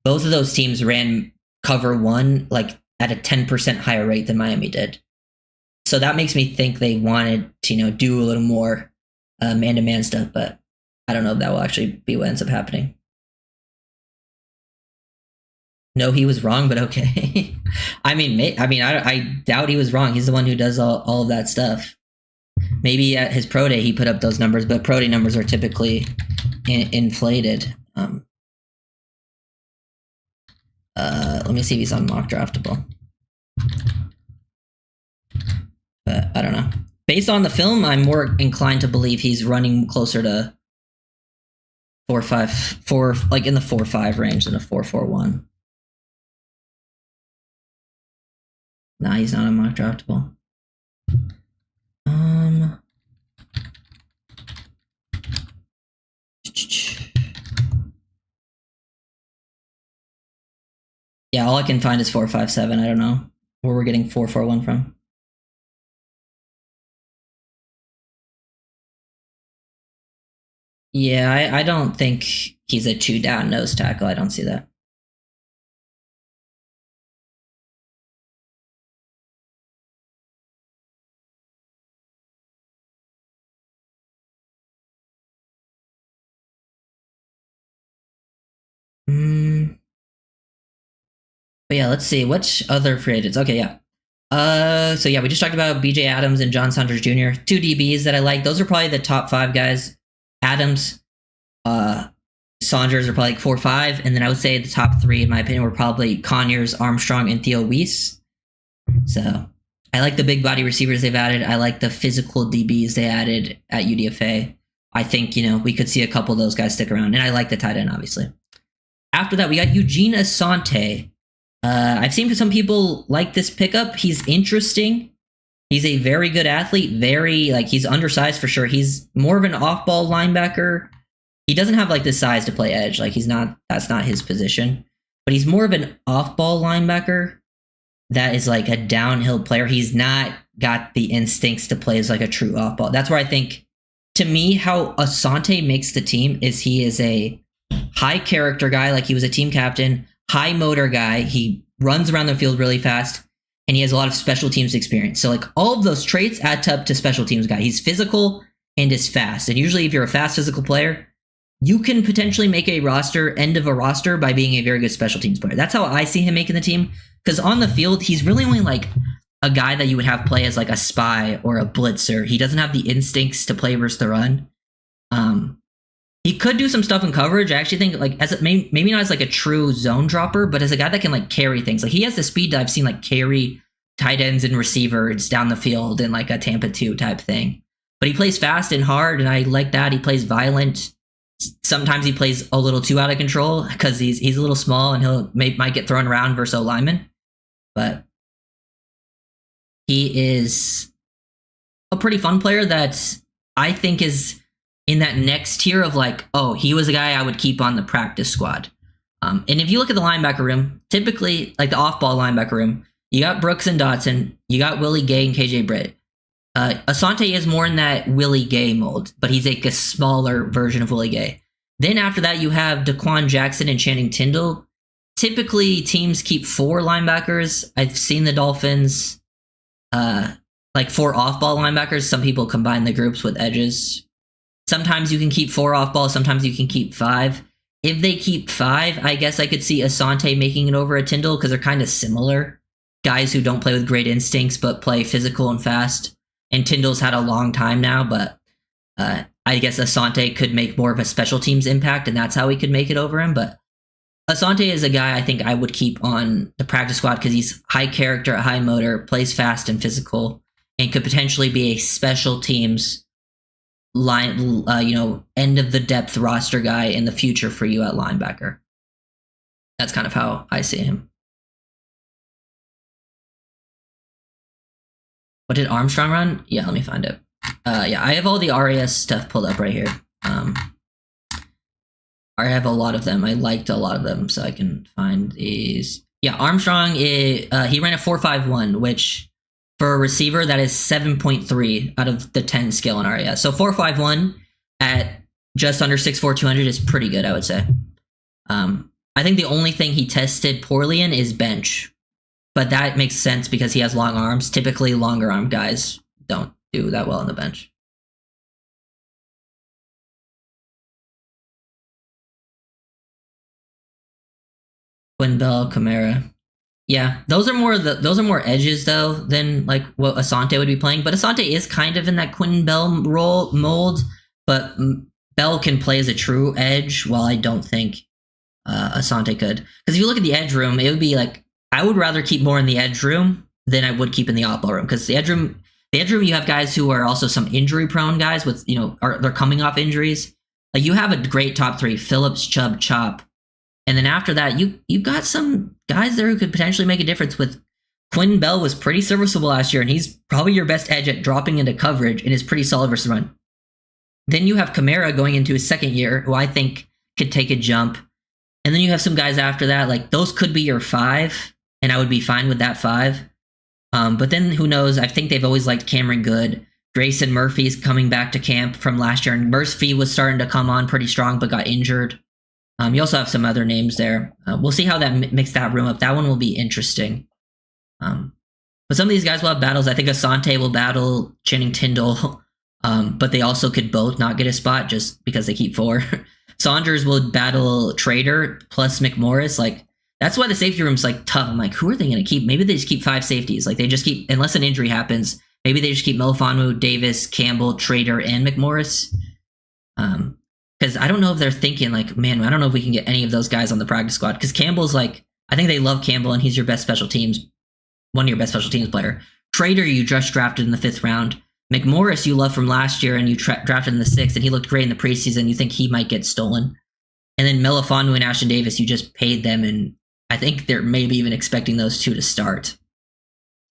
both of those teams ran cover one like at a 10% higher rate than Miami did. So that makes me think they wanted to, do a little more man-to-man stuff, but I don't know if that will actually be what ends up happening. No, he was wrong, but okay. I doubt he was wrong. He's the one who does all of that stuff. Maybe at his pro day he put up those numbers, but pro day numbers are typically inflated. Let me see if he's on mock draftable. But I don't know. Based on the film, I'm more inclined to believe he's running closer to 4.5, like in the 4.5 range than a 4.41. Nah, he's not on mock draftable. Yeah, all I can find is 4.57. I don't know where we're getting 4.41 from. Yeah, I don't think he's a 2-down nose tackle. I don't see that. But yeah, let's see. Which other free agents? Okay, yeah. So yeah, we just talked about BJ Adams and John Saunders Jr. 2 DBs that I like. Those are probably the top 5 guys. Adams, Saunders are probably like 4-5, and then I would say the top 3, in my opinion, were probably Conyers, Armstrong, and Theo Weiss. So I like the big body receivers they've added. I like the physical DBs they added at UDFA. I think, we could see a couple of those guys stick around, and I like the tight end, obviously. After that, we got Eugene Asante. I've seen some people like this pickup. He's interesting. He's a very good athlete. He's undersized for sure. He's more of an off-ball linebacker. He doesn't have the size to play edge. That's not his position. But he's more of an off-ball linebacker that is a downhill player. He's not got the instincts to play as a true off-ball. That's where I think, to me, how Asante makes the team is he is a high character guy. He was a team captain, high motor guy. He runs around the field really fast, and he has a lot of special teams experience. So all of those traits add up to special teams guy. He's physical and is fast. And usually if you're a fast physical player, you can potentially make a end of a roster by being a very good special teams player. That's how I see him making the team. Because on the field, he's really only a guy that you would have play as a spy or a blitzer. He doesn't have the instincts to play versus the run. He could do some stuff in coverage. I actually think maybe not as a true zone dropper, but as a guy that can carry things. He has the speed that I've seen carry tight ends and receivers down the field in a Tampa 2 type thing. But he plays fast and hard, and I like that. He plays violent. Sometimes he plays a little too out of control because he's a little small and might get thrown around versus lineman. But he is a pretty fun player that I think is in that next tier of he was a guy I would keep on the practice squad. And if you look at the linebacker room, typically the off-ball linebacker room, you got Brooks and Dotson, you got Willie Gay and KJ Britt. Asante is more in that Willie Gay mold, but he's a smaller version of Willie Gay. Then after that, you have Daquan Jackson and Channing Tindall. Typically, teams keep 4 linebackers. I've seen the Dolphins 4 off-ball linebackers. Some people combine the groups with edges. Sometimes you can keep 4 off-ball. Sometimes you can keep 5. If they keep 5, I guess I could see Asante making it over a Tindall because they're kind of similar. Guys who don't play with great instincts but play physical and fast. And Tindall's had a long time now, but I guess Asante could make more of a special teams impact, and that's how we could make it over him. But Asante is a guy I think I would keep on the practice squad because he's high character, high motor, plays fast and physical, and could potentially be a special teams end of the depth roster guy in the future for you at linebacker. That's kind of how I see him. What did Armstrong run? Yeah, let me find it. Yeah, I have all the RAS stuff pulled up right here. I have a lot of them. I liked a lot of them, so I can find these. Yeah, Armstrong, he ran a 4.51, which for a receiver, that is 7.3 out of the 10 skill in RAS. So 4.51 at just under 6'4", 200 is pretty good, I would say. I think the only thing he tested poorly in is bench. But that makes sense because he has long arms. Typically, longer arm guys don't do that well on the bench. Quinn Bell, Kamara. Yeah, those are more edges though than what Asante would be playing. But Asante is kind of in that Quinn Bell role mold, but Bell can play as a true edge, while I don't think Asante could. Because if you look at the edge room, it would be like I would rather keep more in the edge room than I would keep in the off-ball room. Because the edge room, you have guys who are also some injury-prone guys with they're coming off injuries. Like you have a great top three: Phillips, Chubb, Chop, and then after that, you got some guys there who could potentially make a difference. With Quinn Bell was pretty serviceable last year, and he's probably your best edge at dropping into coverage and is pretty solid versus run. Then you have Kamara going into his second year, who I think could take a jump. And then you have some guys after that, like those could be your 5, and I would be fine with that 5. But then who knows? I think they've always liked Cameron Good. Grayson Murphy's coming back to camp from last year, and Murphy was starting to come on pretty strong, but got injured. You also have some other names there. We'll see how that mix that room up. That one will be interesting. But some of these guys will have battles. I think Asante will battle Channing Tindall, but they also could both not get a spot just because they keep 4. Saunders will battle Trader plus McMorris. Like that's why the safety room's like tough. I'm like, who are they going to keep? Maybe they just keep 5 safeties. Like they just keep, unless an injury happens, maybe they just keep Melifonwu, Davis, Campbell, Trader, and McMorris. Because I don't know if they're thinking like, man, I don't know if we can get any of those guys on the practice squad. Because Campbell's like, I think they love Campbell and he's your best special teams, one of your best special teams player. Trader you just drafted in the 5th round. McMorris you love from last year and you drafted in the 6th, and he looked great in the preseason. You think he might get stolen. And then Melifonwu and Ashton Davis, you just paid them, and I think they're maybe even expecting those 2 to start.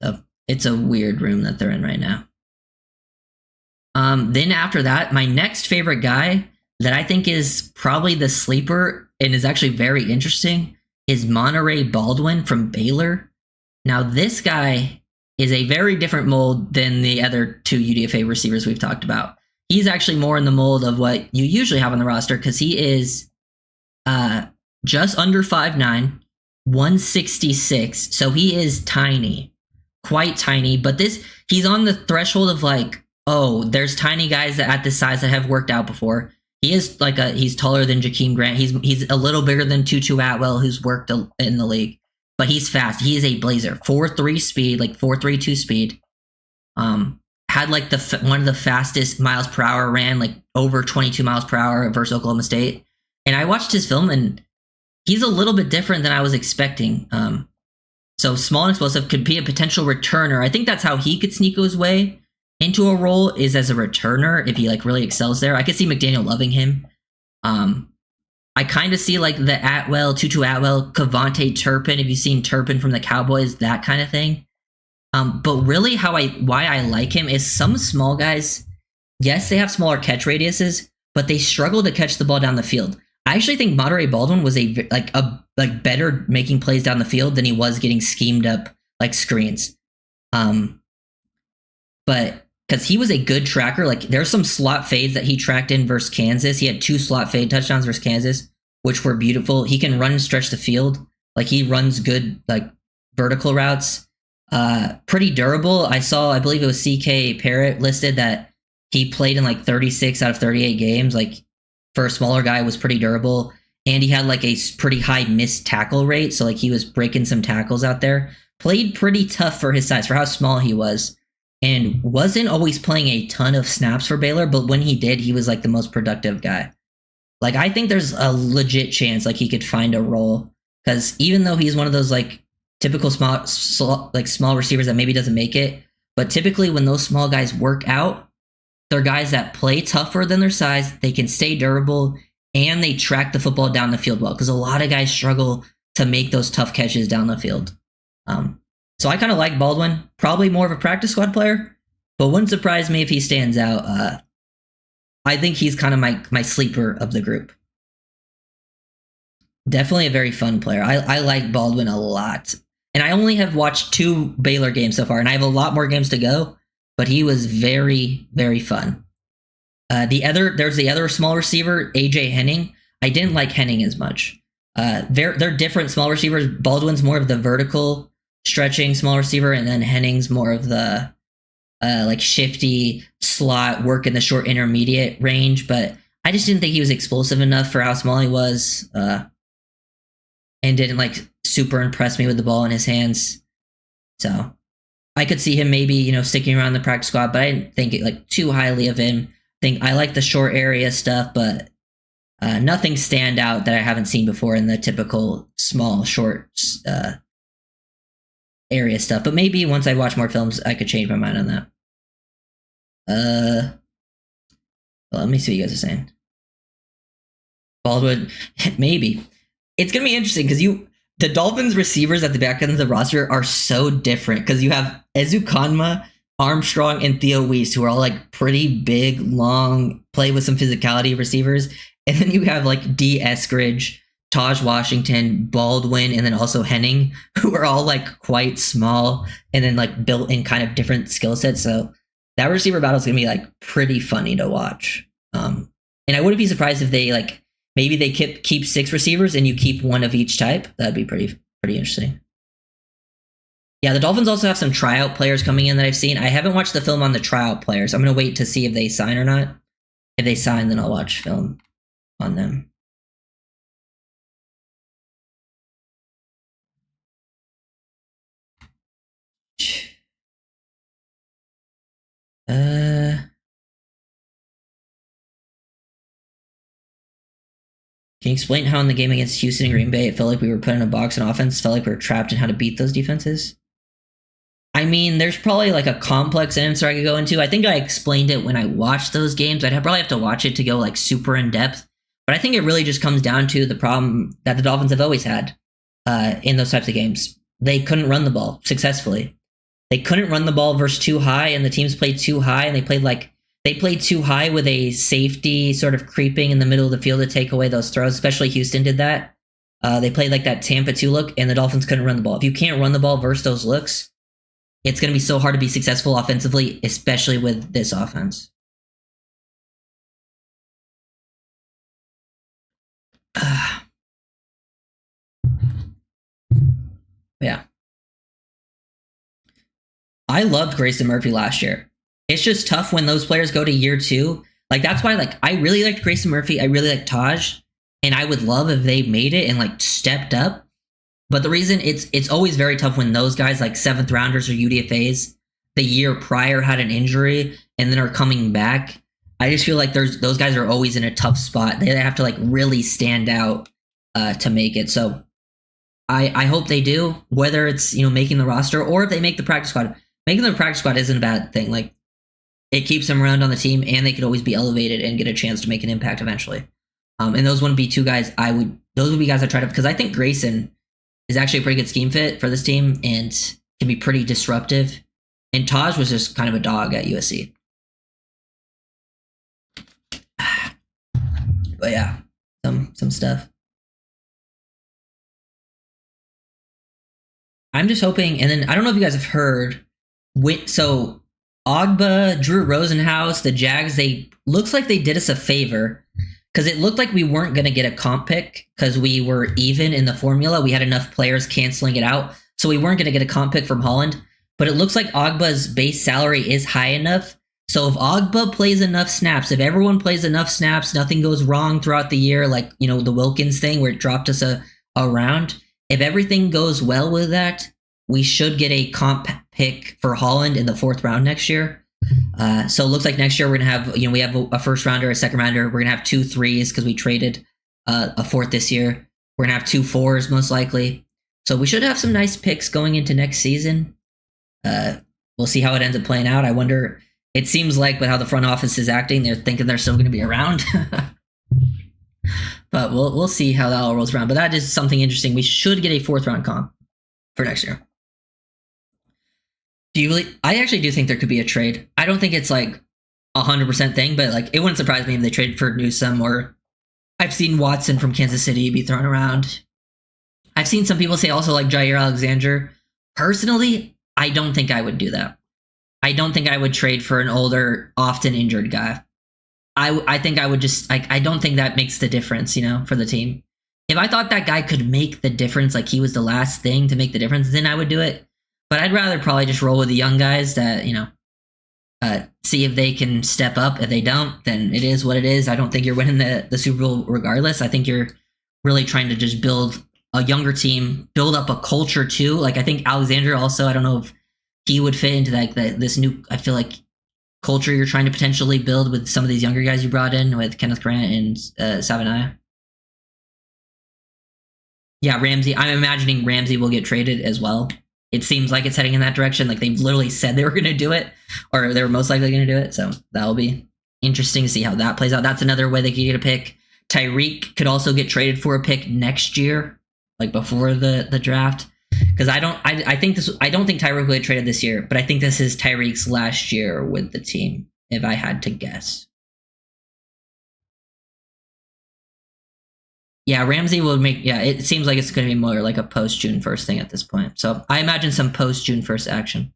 So it's a weird room that they're in right now. Then after that, my next favorite guy that I think is probably the sleeper and is actually very interesting is Monterey Baldwin from Baylor. Now this guy is a very different mold than the other 2 UDFA receivers we've talked about. He's actually more in the mold of what you usually have on the roster because he is just under 5'9", 166. So he is tiny, quite tiny. But he's on the threshold of like, oh, there's tiny guys at this size that have worked out before. He is like he's taller than Jakeem Grant. He's a little bigger than Tutu Atwell, who's worked in the league. But he's fast. He is a blazer. 4.3 speed, like 4.32 speed. Had like one of the fastest miles per hour, ran like over 22 miles per hour versus Oklahoma State. And I watched his film and he's a little bit different than I was expecting. So small and explosive, could be a potential returner. I think that's how he could sneak his way into a role, is as a returner if he like really excels there. I could see McDaniel loving him. I kind of see like the Tutu Atwell, Cavante Turpin. If you've seen Turpin from the Cowboys, that kind of thing. But really why I like him is some small guys, yes, they have smaller catch radiuses, but they struggle to catch the ball down the field. I actually think Monterey Baldwin was a better making plays down the field than he was getting schemed up like screens. But because he was a good tracker, like there's some slot fades that he tracked in versus Kansas. He had 2 slot fade touchdowns versus Kansas, which were beautiful. He can run and stretch the field. Like he runs good, like vertical routes. Pretty durable. I believe it was CK Parrott listed that he played in like 36 out of 38 games. Like for a smaller guy, was pretty durable. And he had like a pretty high missed tackle rate. So like he was breaking some tackles out there. Played pretty tough for his size, for how small he was. And wasn't always playing a ton of snaps for Baylor, but when he did, he was like the most productive guy. Like I think there's a legit chance like he could find a role, because even though he's one of those like typical small receivers that maybe doesn't make it, but typically when those small guys work out, they're guys that play tougher than their size, they can stay durable, and they track the football down the field well, because a lot of guys struggle to make those tough catches down the field. So I kind of like Baldwin, probably more of a practice squad player, but wouldn't surprise me if he stands out. I think he's kind of my sleeper of the group. Definitely a very fun player. I like Baldwin a lot. And I only have watched 2 Baylor games so far, and I have a lot more games to go, but he was very, very fun. There's the other small receiver, AJ Henning. I didn't like Henning as much. They're different small receivers. Baldwin's more of the vertical stretching small receiver, and then Henning's more of the like shifty slot, work in the short intermediate range. But I just didn't think he was explosive enough for how small he was, and didn't like super impress me with the ball in his hands. So I could see him maybe sticking around the practice squad, but I didn't think it like too highly of him. think I like the short area stuff, but nothing stand out that I haven't seen before in the typical small, short area stuff. But maybe once I watch more films, I could change my mind on that. Well, let me see what you guys are saying. Baldwin, maybe. It's going to be interesting because the Dolphins receivers at the back end of the roster are so different because you have Ezukanma, Armstrong, and Theo Weiss, who are all like pretty big, long, play with some physicality receivers. And then you have like D. Eskridge, Taj Washington, Baldwin, and then also Henning, who are all like quite small and then like built in kind of different skill sets. So that receiver battle is going to be like pretty funny to watch. And I wouldn't be surprised if they like maybe they keep 6 receivers and you keep one of each type. That'd be pretty interesting. Yeah, the Dolphins also have some tryout players coming in that I've seen. I haven't watched the film on the tryout players. I'm going to wait to see if they sign or not. If they sign, then I'll watch film on them. Can you explain how in the game against Houston and Green Bay, it felt like we were put in a box on offense, felt like we were trapped in how to beat those defenses? I mean, there's probably like a complex answer I could go into. I think I explained it when I watched those games. I'd probably have to watch it to go like super in depth. But I think it really just comes down to the problem that the Dolphins have always had in those types of games. They couldn't run the ball successfully. They couldn't run the ball versus too high, and the teams played too high, and they played too high with a safety sort of creeping in the middle of the field to take away those throws. Especially Houston did that. They played like that Tampa 2 look, and the Dolphins couldn't run the ball. If you can't run the ball versus those looks, it's going to be so hard to be successful offensively, especially with this offense. Yeah. I loved Grayson Murphy last year. It's just tough when those players go to year 2. Like, that's why, like, I really liked Grayson Murphy. I really liked Taj. And I would love if they made it and, like, stepped up. But the reason it's always very tough when those guys, like 7th rounders or UDFAs, the year prior had an injury and then are coming back. I just feel like those guys are always in a tough spot. They have to, like, really stand out to make it. So I hope they do, whether it's, making the roster or if they make the practice squad. Making the practice squad isn't a bad thing. Like, it keeps them around on the team, and they could always be elevated and get a chance to make an impact eventually. And those wouldn't be 2 guys those would be guys I tried to, because I think Grayson is actually a pretty good scheme fit for this team and can be pretty disruptive. And Taj was just kind of a dog at USC. But yeah, some stuff. I'm just hoping, and then I don't know if you guys have heard, so Ogba, Drew Rosenhaus, the Jags, looks like they did us a favor because it looked like we weren't going to get a comp pick because we were even in the formula. We had enough players canceling it out, so we weren't going to get a comp pick from Holland. But it looks like Ogba's base salary is high enough. So if Ogba plays enough snaps, if everyone plays enough snaps, nothing goes wrong throughout the year, like, the Wilkins thing where it dropped us a round. If everything goes well with that, we should get a comp pick for Holland in the 4th round next year. So it looks like next year we're going to have, we have a first rounder, a second rounder. We're going to have 2 3s because we traded a 4th this year. We're going to have 2 4s most likely. So we should have some nice picks going into next season. We'll see how it ends up playing out. I wonder, it seems like with how the front office is acting, they're thinking they're still going to be around. But we'll see how that all rolls around. But that is something interesting. We should get a 4th round comp for next year. I actually do think there could be a trade. I don't think it's like 100% thing, but like it wouldn't surprise me if they traded for Newsome, or I've seen Watson from Kansas City be thrown around. I've seen some people say also like Jair Alexander. Personally, I don't think I would do that. I don't think I would trade for an older, often injured guy. I think I would just, I don't think that makes the difference, for the team. If I thought that guy could make the difference, like he was the last thing to make the difference, then I would do it. But I'd rather probably just roll with the young guys that, see if they can step up. If they don't, then it is what it is. I don't think you're winning the Super Bowl regardless. I think you're really trying to just build a younger team, build up a culture too. Like I think Alexander also, I don't know if he would fit into like this new, I feel like culture you're trying to potentially build with some of these younger guys you brought in with Kenneth Grant and Savanaya? Yeah, Ramsey. I'm imagining Ramsey will get traded as well. It seems like it's heading in that direction. Like they've literally said they were going to do it, or they were most likely going to do it. So that'll be interesting to see how that plays out. That's another way they could get a pick. Tyreek could also get traded for a pick next year, like before the draft. Because I don't think Tyreek will get traded this year, but I think this is Tyreek's last year with the team, if I had to guess. Yeah, Ramsey will make. Yeah, it seems like it's going to be more like a post June 1st thing at this point. So I imagine some post June 1st action.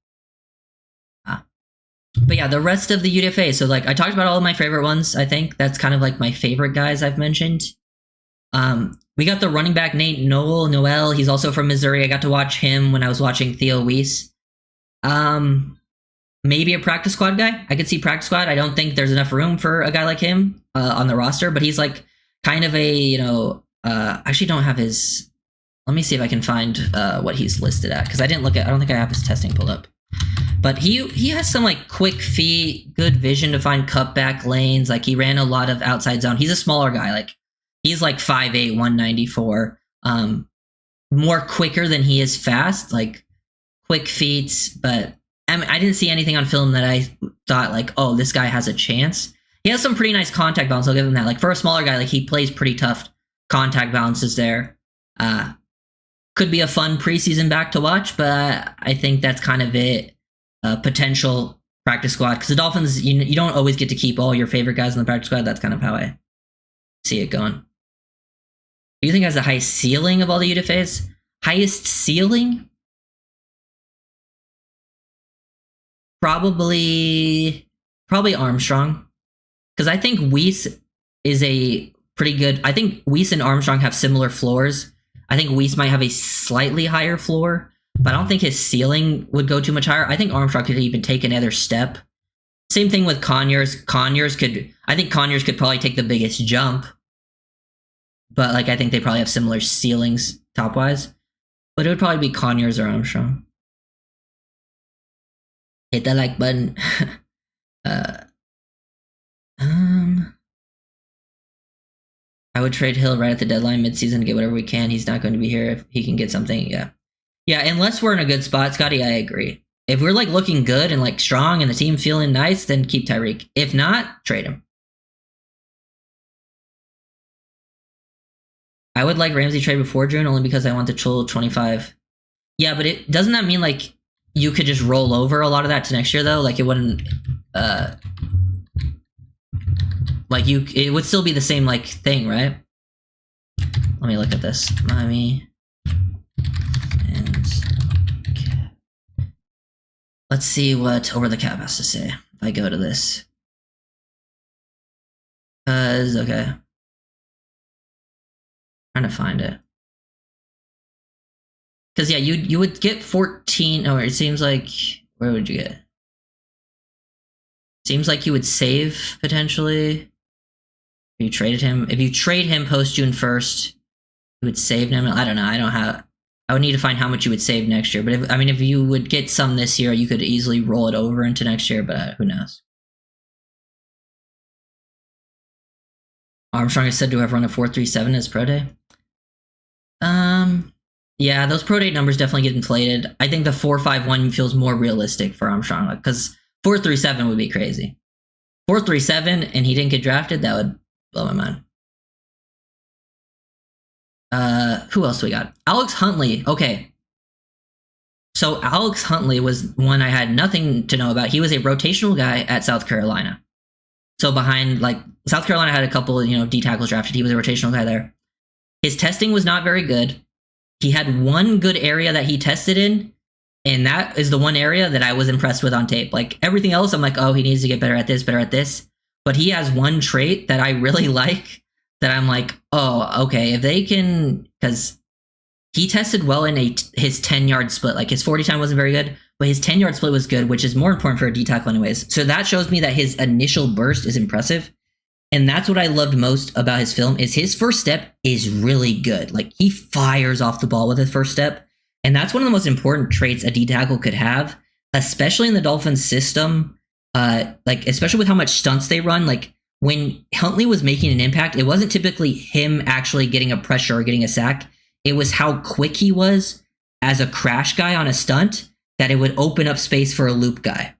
But yeah, the rest of the UDFA. So like I talked about all of my favorite ones. I think that's kind of like my favorite guys I've mentioned. We got the running back Nate Noel. He's also from Missouri. I got to watch him when I was watching Theo Weiss. Maybe a practice squad guy. I could see practice squad. I don't think there's enough room for a guy like him on the roster, but he's like kind of a, I actually don't have his, let me see if I can find what he's listed at, because I don't think I have his testing pulled up. But he has some like quick feet, good vision to find cutback lanes. Like he ran a lot of outside zone. He's a smaller guy. Like he's like 5'8", 194. More quicker than he is fast. Like quick feet, but I mean, I didn't see anything on film that I thought like, oh, this guy has a chance. He has some pretty nice contact balance. I'll give him that. Like for a smaller guy, like he plays pretty tough contact balances there. Could be a fun preseason back to watch, but I think that's kind of it. Potential practice squad, because the Dolphins, you don't always get to keep all your favorite guys in the practice squad. That's kind of how I see it going. Do you think it has the highest ceiling of all the UDFAs? Highest ceiling? Probably Armstrong, because I think Weiss is a pretty good. I think Weiss and Armstrong have similar floors. I think Weiss might have a slightly higher floor, but I don't think his ceiling would go too much higher. I think Armstrong could even take another step. Same thing with Conyers. I think Conyers could probably take the biggest jump, but like I think they probably have similar ceilings top wise. But it would probably be Conyers or Armstrong. Hit that like button. I would trade Hill right at the deadline midseason to get whatever we can. He's not going to be here if he can get something. Yeah, unless we're in a good spot, Scotty, I agree. If we're like looking good and like strong and the team feeling nice, then keep Tyreek. If not, trade him. I would like Ramsey trade before June only because I want the Chul 25. Yeah, but doesn't that mean like you could just roll over a lot of that to next year though? Like it wouldn't it would still be the same like thing, right? Let me look at this. Miami and let's see what Over the Cap has to say if I go to this. Okay. Trying to find it. Because yeah, you would get 14. Oh, it seems like, where would you get? Seems like you would save potentially. If you traded him, post June 1st, you would save him. I don't know. I would need to find how much you would save next year. But if you would get some this year, you could easily roll it over into next year. But who knows? Armstrong is said to have run a 4.37 as pro day. Yeah, those pro day numbers definitely get inflated. I think the 4.51 feels more realistic for Armstrong because 4.37 would be crazy. 4.37 and he didn't get drafted, that would blow my mind. Who else do we got? Alex Huntley. Okay. So Alex Huntley was one I had nothing to know about. He was a rotational guy at South Carolina. So behind, like, South Carolina had a couple, D tackles drafted. He was a rotational guy there. His testing was not very good. He had one good area that he tested in, and that is the one area that I was impressed with on tape. Like, everything else, I'm like, oh, he needs to get better at this, better at this. But he has one trait that I really like that I'm like, oh, okay, if they can, because he tested well in his 10-yard split. Like, his 40 time wasn't very good, but his 10-yard split was good, which is more important for a D tackle anyways. So that shows me that his initial burst is impressive. And that's what I loved most about his film is his first step is really good. Like, he fires off the ball with his first step. And that's one of the most important traits a D tackle could have, especially in the Dolphins system like especially with how much stunts they run. Like when Huntley was making an impact, it wasn't typically him actually getting a pressure or getting a sack. It was how quick he was as a crash guy on a stunt that it would open up space for a loop guy.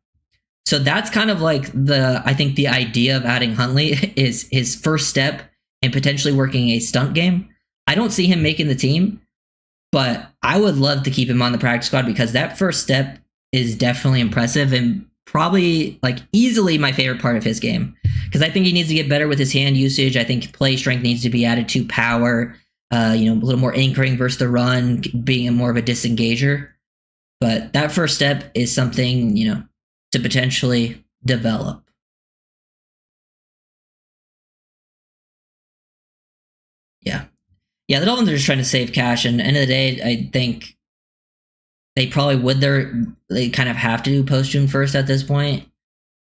So that's kind of like I think the idea of adding Huntley is his first step and potentially working a stunt game. I don't see him making the team, but I would love to keep him on the practice squad because that first step is definitely impressive and probably like easily my favorite part of his game. Because I think he needs to get better with his hand usage. I think play strength needs to be added to power, a little more anchoring versus the run, being more of a disengager. But that first step is something, to potentially develop. Yeah, the Dolphins are just trying to save cash, and end of the day, I think they probably would. They kind of have to do post-June first at this point.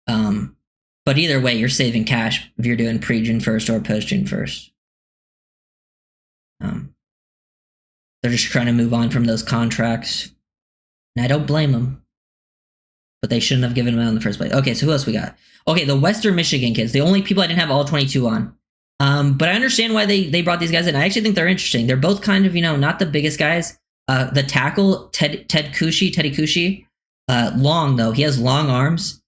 But either way, you're saving cash if you're doing pre-June 1st or post-June 1st. They're just trying to move on from those contracts, and I don't blame them. But they shouldn't have given them out in the first place. Okay, so who else we got? Okay, the Western Michigan kids. The only people I didn't have all 22 on. But I understand why they brought these guys in. I actually think they're interesting. They're both kind of, not the biggest guys. The tackle, Teddy Cushy, long though. He has long arms.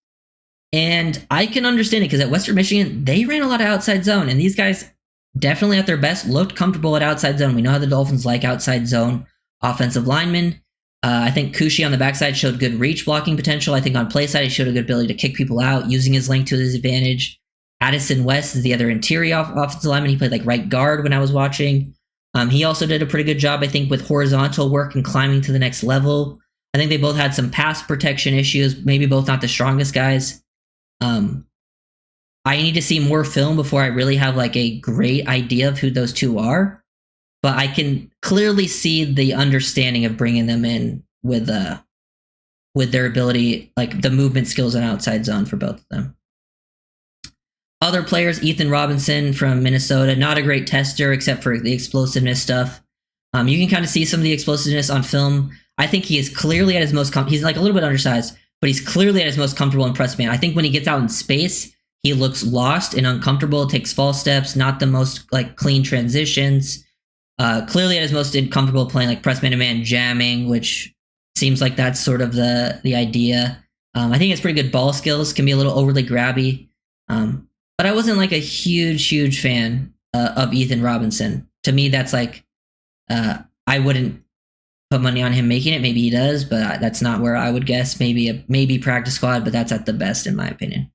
And I can understand it because at Western Michigan, they ran a lot of outside zone. And these guys definitely at their best looked comfortable at outside zone. We know how the Dolphins like outside zone offensive linemen. I think Cushy on the backside showed good reach blocking potential. I think on play side, he showed a good ability to kick people out, using his length to his advantage. Addison West is the other interior offensive lineman. He played like right guard when I was watching. He also did a pretty good job, I think, with horizontal work and climbing to the next level. I think they both had some pass protection issues, maybe both not the strongest guys. I need to see more film before I really have like a great idea of who those two are. But I can clearly see the understanding of bringing them in with their ability, like the movement skills and outside zone for both of them. Other players, Ethan Robinson from Minnesota, not a great tester except for the explosiveness stuff. You can kind of see some of the explosiveness on film. I think he is clearly at his most he's like a little bit undersized, but he's clearly at his most comfortable in press man. I think when he gets out in space, he looks lost and uncomfortable, takes false steps, not the most like clean transitions. Clearly at his most comfortable playing like press man to man jamming, which seems like that's sort of the idea. I think he has pretty good ball skills, can be a little overly grabby. But I wasn't like a huge fan of Ethan Robinson. To me, that's like, I wouldn't put money on him making it. Maybe he does, but that's not where I would guess. Maybe practice squad, but that's at the best in my opinion.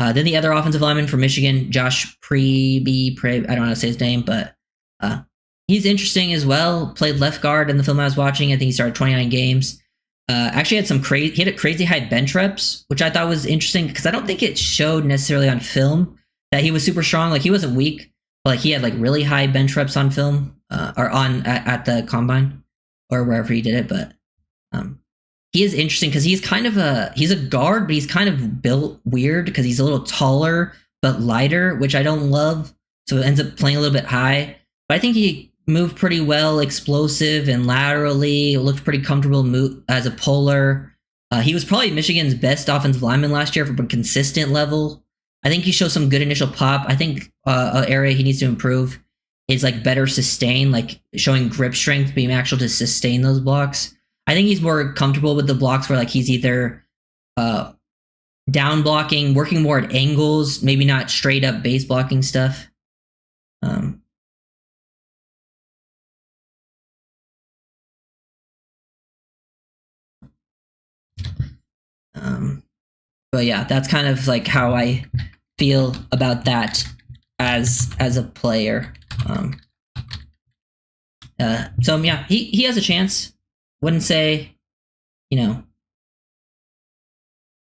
Then the other offensive lineman from Michigan, Josh Preby, I don't know how to say his name, but he's interesting as well. Played left guard in the film I was watching. I think he started 29 games. Actually had he had a crazy high bench reps, which I thought was interesting because I don't think it showed necessarily on film that he was super strong. Like he wasn't weak, but like he had like really high bench reps on film or at the combine or wherever he did it. But he is interesting because he's a guard, but he's kind of built weird because he's a little taller but lighter, which I don't love. So it ends up playing a little bit high. But I think he moved pretty well, explosive and laterally, looked pretty comfortable as a puller. He was probably Michigan's best offensive lineman last year from a consistent level. I think he showed some good initial pop. I think an area he needs to improve is like better sustain, like showing grip strength, being actual to sustain those blocks. I think he's more comfortable with the blocks where like he's either down blocking, working more at angles, maybe not straight up base blocking stuff. But yeah, that's kind of like how I feel about that as a player. So yeah, he has a chance. Wouldn't say,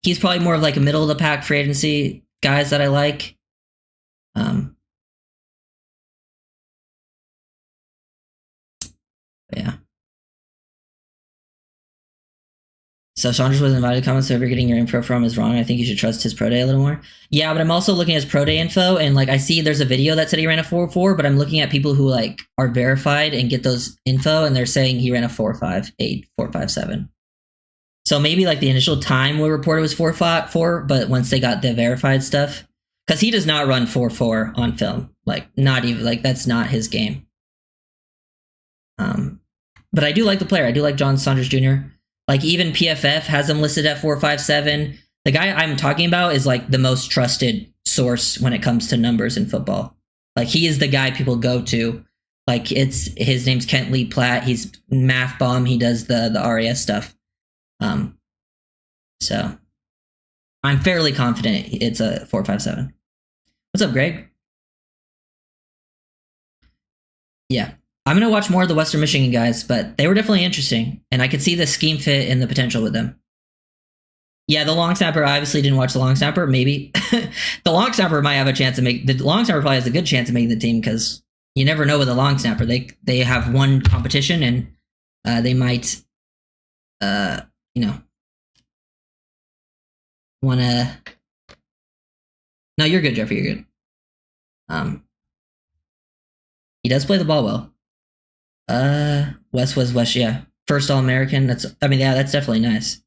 he's probably more of like a middle of the pack free agency guys that I like. Yeah. So Saunders was invited to comment, so if you're getting your info from is wrong, I think you should trust his pro day a little more. Yeah, but I'm also looking at his pro day info, and like I see there's a video that said he ran a 4.4, but I'm looking at people who like are verified and get those info, and they're saying he ran a 4.58, 4.57. So maybe like the initial time we reported was 4.4, but once they got the verified stuff, because he does not run 4.4 on film, like not even like that's not his game. But I do like the player. I do like John Saunders Jr. Like even PFF has him listed at 4.57. The guy I'm talking about is like the most trusted source when it comes to numbers in football. Like he is the guy people go to. Like his name's Kent Lee Platt. He's math bomb. He does the RAS stuff. So I'm fairly confident it's a 4.57. What's up, Greg? Yeah. I'm going to watch more of the Western Michigan guys, but they were definitely interesting, and I could see the scheme fit and the potential with them. Yeah, the long snapper, I obviously didn't watch the long snapper. Maybe. The long snapper might have a chance to make... The long snapper probably has a good chance of making the team because you never know with a long snapper. They have one competition, and they might, want to... No, you're good, Jeffrey. You're good. He does play the ball well. West, yeah. First All-American. That's definitely nice.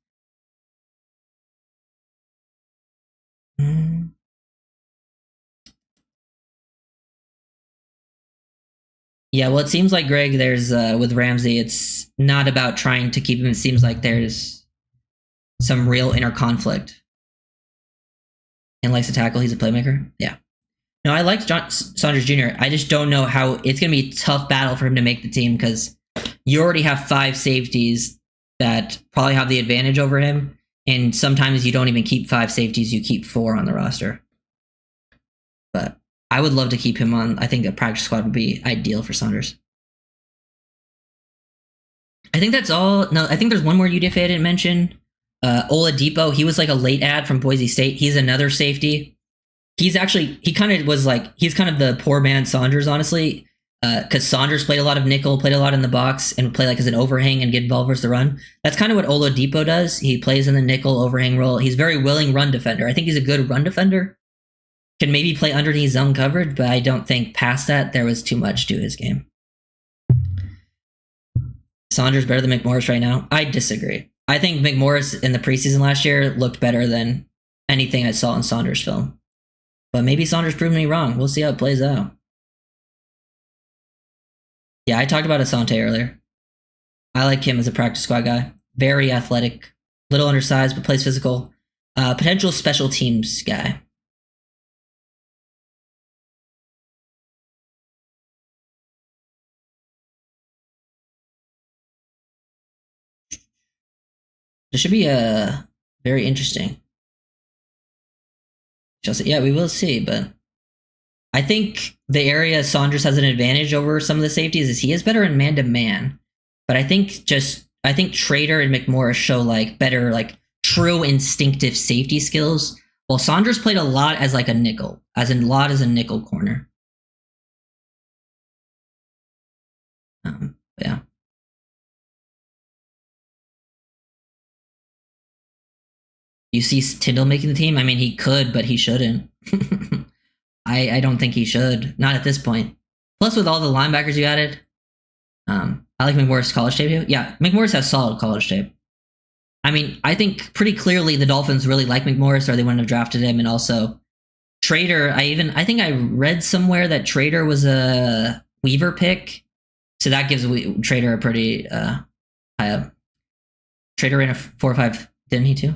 Yeah, well, it seems like, Greg, there's, with Ramsey, it's not about trying to keep him. It seems like there's some real inner conflict. And likes to tackle. He's a playmaker. Yeah. No, I like John Saunders Jr. I just don't know how it's going to be a tough battle for him to make the team because you already have 5 safeties that probably have the advantage over him. And sometimes you don't even keep 5 safeties, you keep 4 on the roster. But I would love to keep him on. I think a practice squad would be ideal for Saunders. I think that's all. No, I think there's one more UDFA I didn't mention. Oladipo, he was like a late ad from Boise State. He's another safety. He's kind of the poor man Saunders, honestly, because Saunders played a lot of nickel, played a lot in the box, and play like as an overhang and get involved versus the run. That's kind of what Oladipo does. He plays in the nickel overhang role. He's very willing run defender. I think he's a good run defender. Can maybe play underneath zone coverage, but I don't think past that there was too much to his game. Saunders better than McMorris right now? I disagree. I think McMorris in the preseason last year looked better than anything I saw in Saunders' film. But maybe Saunders proved me wrong. We'll see how it plays out. Yeah, I talked about Asante earlier. I like him as a practice squad guy. Very athletic. Little undersized, but plays physical. Potential special teams guy. This should be very interesting. Yeah, we will see, but I think the area Saunders has an advantage over some of the safeties is he is better in man-to-man. But I think Trader and McMorris show like better, like true instinctive safety skills, while Saunders played a lot as like a nickel, as a nickel corner. Yeah. You see Tyndall making the team? I mean, he could, but he shouldn't. I don't think he should. Not at this point. Plus, with all the linebackers you added, I like McMorris' college tape too. Yeah, McMorris has solid college tape. I mean, I think pretty clearly the Dolphins really like McMorris, or they wouldn't have drafted him. And also, Trader. I think I read somewhere that Trader was a Weaver pick, so that gives Trader a pretty high up. Trader ran a 4.5, didn't he too?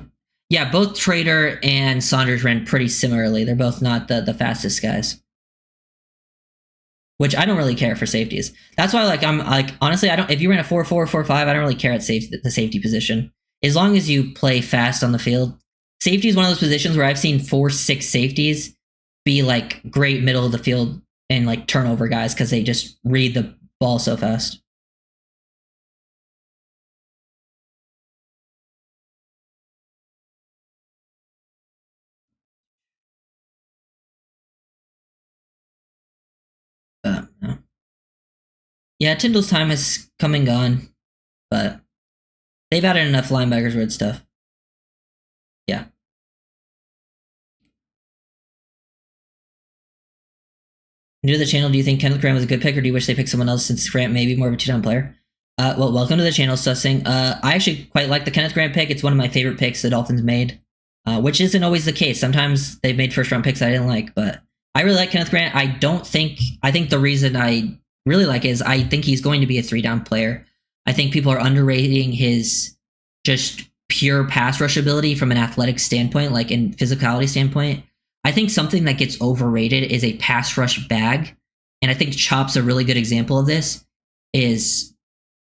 Yeah, both Trader and Saunders ran pretty similarly. They're both not the fastest guys. Which I don't really care for safeties. That's why, I'm honestly, I don't. If you ran a 4.4, 4.5, I don't really care at the safety position. As long as you play fast on the field. Safety is one of those positions where I've seen 4-6 safeties be like great middle of the field and like turnover guys because they just read the ball so fast. No. Yeah, Tyndall's time has come and gone, but they've added enough linebackers with stuff. Yeah. New to the channel, do you think Kenneth Grant was a good pick, or do you wish they picked someone else since Grant may be more of a two-down player? Well, welcome to the channel, Sussing. I actually quite like the Kenneth Grant pick. It's one of my favorite picks the Dolphins made, which isn't always the case. Sometimes they've made first-round picks I didn't like, but I really like Kenneth Grant. I think the reason I really like it is I think he's going to be a 3-down player. I think people are underrating his just pure pass rush ability from an athletic standpoint, like in physicality standpoint. I think something that gets overrated is a pass rush bag. And I think Chop's a really good example of this, is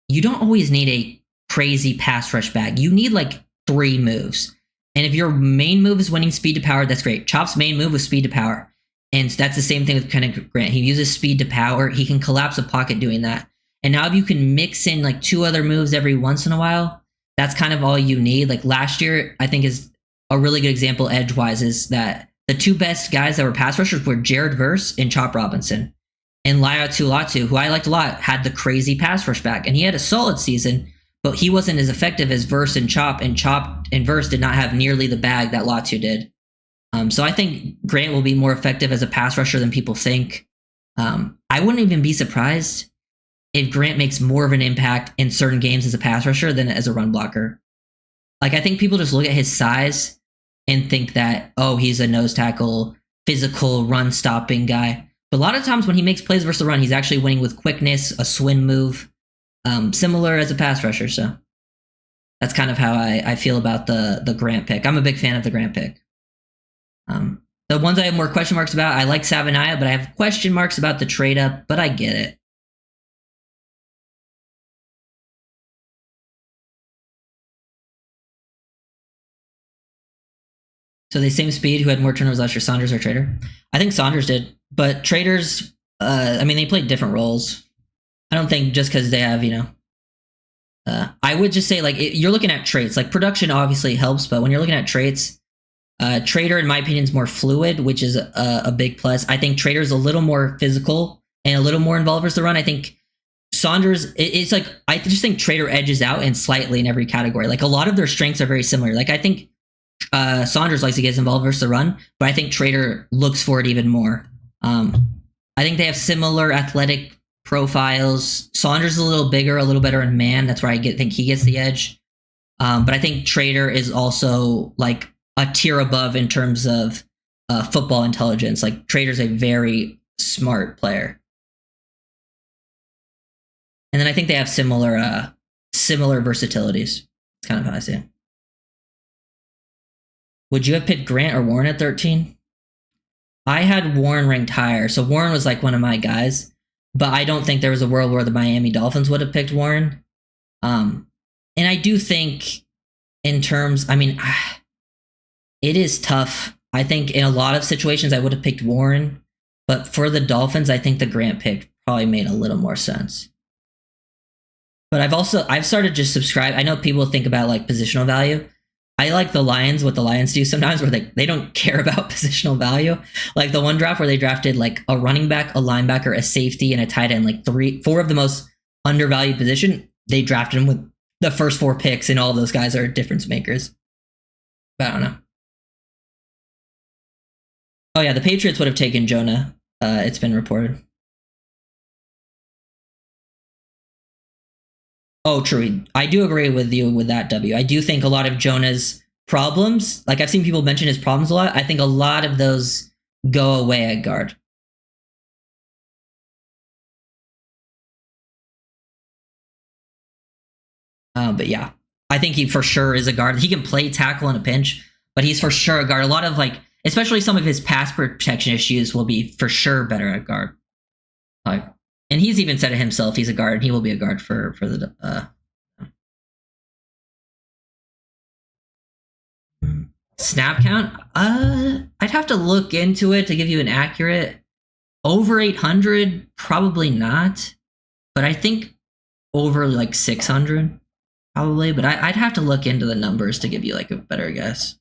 you don't always need a crazy pass rush bag. You need like 3 moves. And if your main move is winning speed to power, that's great. Chop's main move was speed to power. And that's the same thing with Kenneth Grant. He uses speed to power. He can collapse a pocket doing that. And now if you can mix in like 2 other moves every once in a while, that's kind of all you need. Like last year, I think is a really good example edge-wise is that the 2 best guys that were pass rushers were Jared Verse and Chop Robinson. And Laiatu Latu, who I liked a lot, had the crazy pass rush back. And he had a solid season, but he wasn't as effective as Verse and Chop and Verse did not have nearly the bag that Latu did. So I think Grant will be more effective as a pass rusher than people think. I wouldn't even be surprised if Grant makes more of an impact in certain games as a pass rusher than as a run blocker. Like, I think people just look at his size and think that, oh, he's a nose tackle, physical, run-stopping guy. But a lot of times when he makes plays versus the run, he's actually winning with quickness, a swim move, similar as a pass rusher. So that's kind of how I feel about the Grant pick. I'm a big fan of the Grant pick. The ones I have more question marks about, I like Savanaya, but I have question marks about the trade up, but I get it. So the same speed who had more turnovers last year, Saunders or Trader? I think Saunders did, but Traders, I mean, they played different roles. I don't think just because they have, I would just say like you're looking at traits. Like production obviously helps, but when you're looking at traits, Trader, in my opinion, is more fluid, which is a big plus. I think Trader's a little more physical and a little more involved versus the run. I think Saunders, it's like, I just think Trader edges out and slightly in every category. Like a lot of their strengths are very similar. Like I think Saunders likes to get involved versus the run, but I think Trader looks for it even more. I think they have similar athletic profiles. Saunders is a little bigger, a little better in man. That's where I think he gets the edge. But I think Trader is also like a tier above in terms of football intelligence. Like Trader's a very smart player. And then I think they have similar versatilities. It's kind of how I see it. Would you have picked Grant or Warren at 13? I had Warren ranked higher. So Warren was like one of my guys, but I don't think there was a world where the Miami Dolphins would have picked Warren. And I do think in terms, I mean, it is tough. I think in a lot of situations I would have picked Warren, but for the Dolphins, I think the Grant pick probably made a little more sense. But I've started just subscribe. I know people think about like positional value. I like the Lions, what the Lions do sometimes where they don't care about positional value. Like the one draft where they drafted like a running back, a linebacker, a safety, and a tight end, like 4 of the most undervalued position. They drafted them with the first 4 picks, and all those guys are difference makers. But I don't know. Oh yeah, the Patriots would have taken Jonah. It's been reported. Oh, true. I do agree with you with that, W. I do think a lot of Jonah's problems, like I've seen people mention his problems a lot, I think a lot of those go away at guard. But yeah, I think he for sure is a guard. He can play tackle in a pinch, but he's for sure a guard. A lot of like, especially some of his pass protection issues will be for sure better at guard. And he's even said it himself. He's a guard, and he will be a guard for the snap count. I'd have to look into it to give you an accurate. Over 800, probably not. But I think over like 600, probably. But I'd have to look into the numbers to give you like a better guess.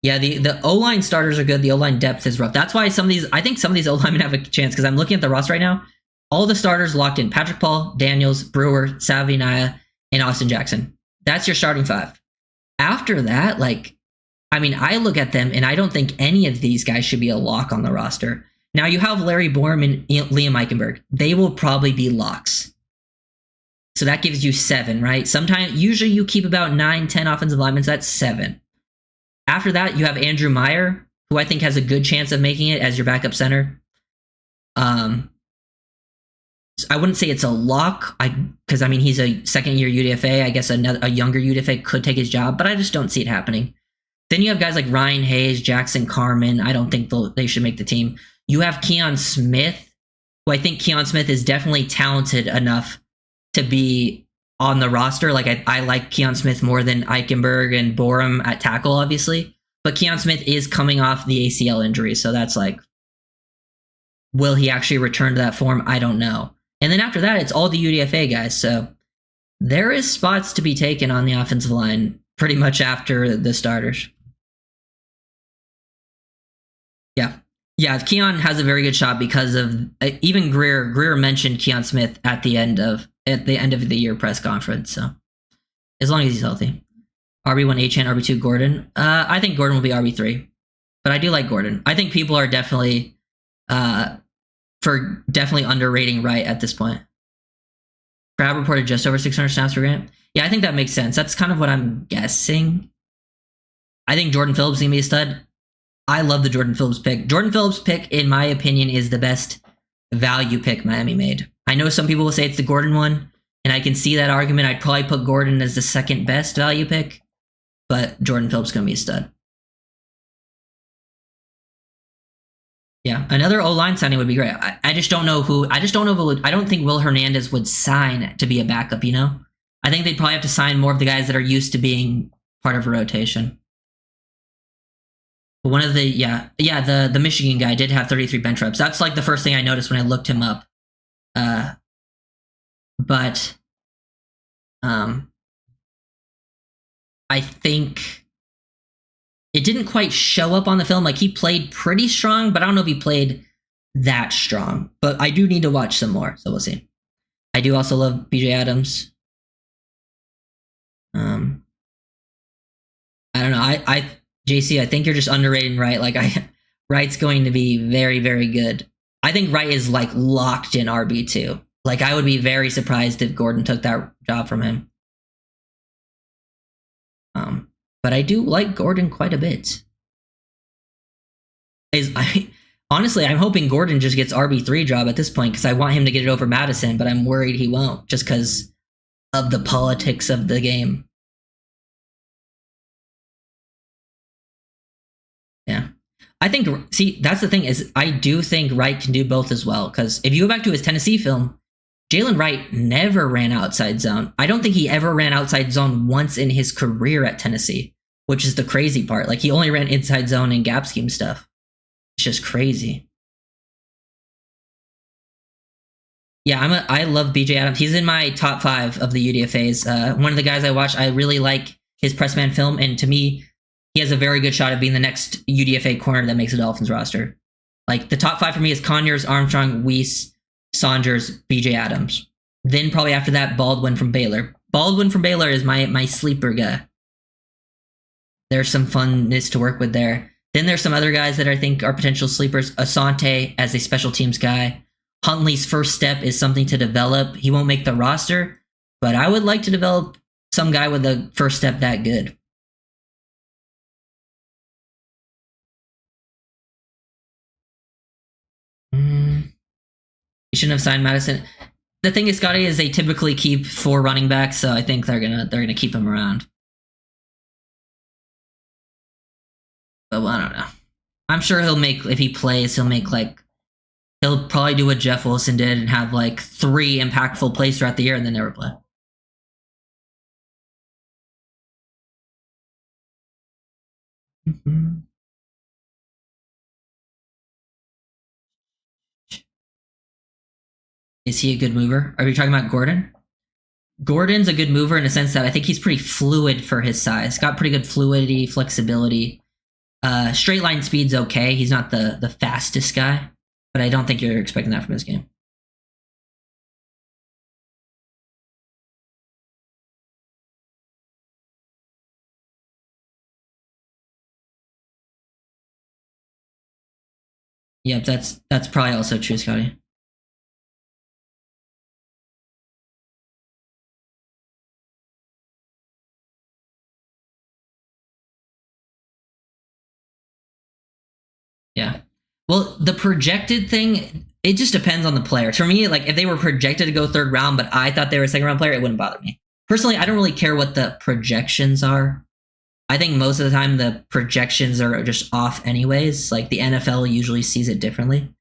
Yeah, the O-line starters are good. The O-line depth is rough. That's why I think some of these O-linemen have a chance, because I'm looking at the roster right now. All the starters locked in: Patrick Paul, Daniels, Brewer, Savinaya, and Austin Jackson. That's your starting 5. After that, like, I mean, I look at them and I don't think any of these guys should be a lock on the roster. Now you have Larry Borum and Liam Eichenberg. They will probably be locks. So that gives you 7, right? Usually you keep about 9, 10 offensive linemen, so that's 7. After that, you have Andrew Meyer, who I think has a good chance of making it as your backup center. I wouldn't say it's a lock, because I mean he's a second-year UDFA. I guess a younger UDFA could take his job, but I just don't see it happening. Then you have guys like Ryan Hayes, Jackson Carman. I don't think they should make the team. You have Keon Smith, who I think Keon Smith is definitely talented enough to be on the roster. Like I like Keon Smith more than Eichenberg and Borum at tackle, obviously. But Keon Smith is coming off the ACL injury, so that's like, will he actually return to that form? I don't know. And then after that, it's all the UDFA guys. So there is spots to be taken on the offensive line pretty much after the starters. Yeah. Yeah, Keon has a very good shot because of even Greer. Greer mentioned Keon Smith at the end of the year press conference. So as long as he's healthy. RB1 Achane, RB2 Gordon. I think Gordon will be RB3. But I do like Gordon. I think people are definitely underrating Wright at this point. Crab reported just over 600 snaps per game. Yeah, I think that makes sense. That's kind of what I'm guessing. I think Jordan Phillips is going to be a stud. I love the Jordan Phillips pick. Jordan Phillips pick, in my opinion, is the best value pick Miami made. I know some people will say it's the Gordon one, and I can see that argument. I'd probably put Gordon as the second best value pick, but Jordan Phillips is going to be a stud. Yeah, another O-line signing would be great. I just don't know who. I don't think Will Hernandez would sign to be a backup, you know? I think they'd probably have to sign more of the guys that are used to being part of a rotation. But one of the Michigan guy did have 33 bench reps. That's like the first thing I noticed when I looked him up. But I think it didn't quite show up on the film. Like, he played pretty strong, but I don't know if he played that strong. But I do need to watch some more, so we'll see. I do also love BJ Adams. I don't know. JC, I think you're just underrating Wright. Like, Wright's going to be very, very good. I think Wright is like locked in RB2. Like, I would be very surprised if Gordon took that job from him. But I do like Gordon quite a bit. Honestly, I'm hoping Gordon just gets RB3 job at this point because I want him to get it over Madison, but I'm worried he won't just because of the politics of the game. Yeah. I think, see, that's the thing is I do think Wright can do both as well because if you go back to his Tennessee film, Jalen Wright never ran outside zone. I don't think he ever ran outside zone once in his career at Tennessee, which is the crazy part. Like, he only ran inside zone and gap scheme stuff. It's just crazy. Yeah, I love BJ Adams. He's in my top 5 of the UDFAs. One of the guys I watch, I really like his press man film, and to me, he has a very good shot of being the next UDFA corner that makes a Dolphins roster. Like, the top 5 for me is Conyers, Armstrong, Weiss, Saunders, BJ Adams. Then probably after that, Baldwin from Baylor. Baldwin from Baylor is my sleeper guy. There's some funness to work with there. Then there's some other guys that I think are potential sleepers. Asante as a special teams guy. Huntley's first step is something to develop. He won't make the roster, but I would like to develop some guy with a first step that good. You shouldn't have signed Madison. The thing is, Scotty, is they typically keep 4 running backs, so I think they're gonna keep him around. But well, I don't know. I'm sure if he plays, he'll probably do what Jeff Wilson did and have like 3 impactful plays throughout the year and then never play. Mm-hmm. Is he a good mover? Are you talking about Gordon? Gordon's a good mover in a sense that I think he's pretty fluid for his size. Got pretty good fluidity, flexibility. Straight line speed's okay. He's not the fastest guy, but I don't think you're expecting that from his game. Yep, that's probably also true, Scotty. Well, the projected thing, it just depends on the player. For me, like if they were projected to go third round, but I thought they were a second round player, it wouldn't bother me. Personally, I don't really care what the projections are. I think most of the time the projections are just off anyways. Like the NFL usually sees it differently.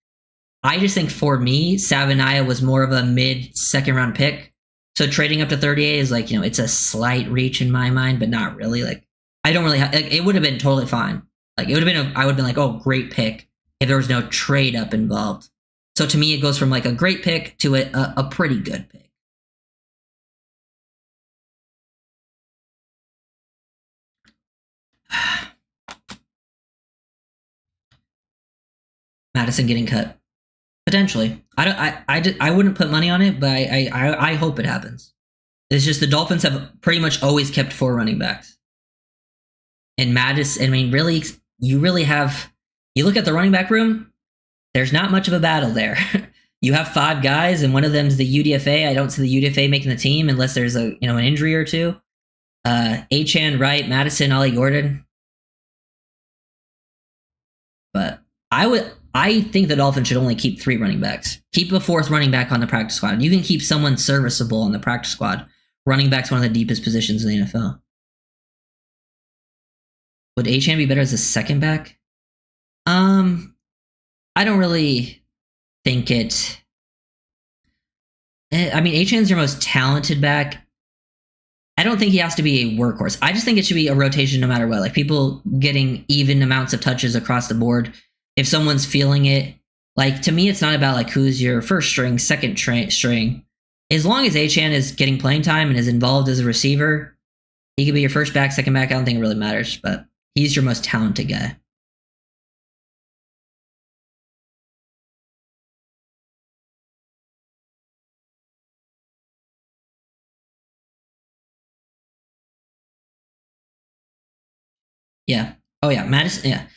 I just think for me, Savanaya was more of a mid second round pick. So trading up to 38 is like, it's a slight reach in my mind, but not really. Like I don't really like, it would have been totally fine. Like it would have been, I would have been like, oh, great pick if there was no trade up involved. So to me, it goes from like a great pick to a pretty good pick. Madison getting cut. Potentially. I wouldn't put money on it, but I hope it happens. It's just the Dolphins have pretty much always kept 4 running backs. And Madison, I mean, really, you look at the running back room, there's not much of a battle there. You have 5 guys, and one of them's the UDFA. I don't see the UDFA making the team unless there's an injury or two. Achane, Wright, Madison, Ollie Gordon. But I think the Dolphins should only keep 3 running backs. Keep a 4th running back on the practice squad. You can keep someone serviceable on the practice squad. Running back's one of the deepest positions in the NFL. Would Achane be better as a second back? I don't really think it. I mean, Achane's your most talented back. I don't think he has to be a workhorse. I just think it should be a rotation no matter what. Like people getting even amounts of touches across the board. If someone's feeling it, like to me, it's not about like who's your first string, second string. As long as Achane is getting playing time and is involved as a receiver, he could be your first back, second back. I don't think it really matters, but he's your most talented guy. Yeah. Oh yeah, Madison. Yeah.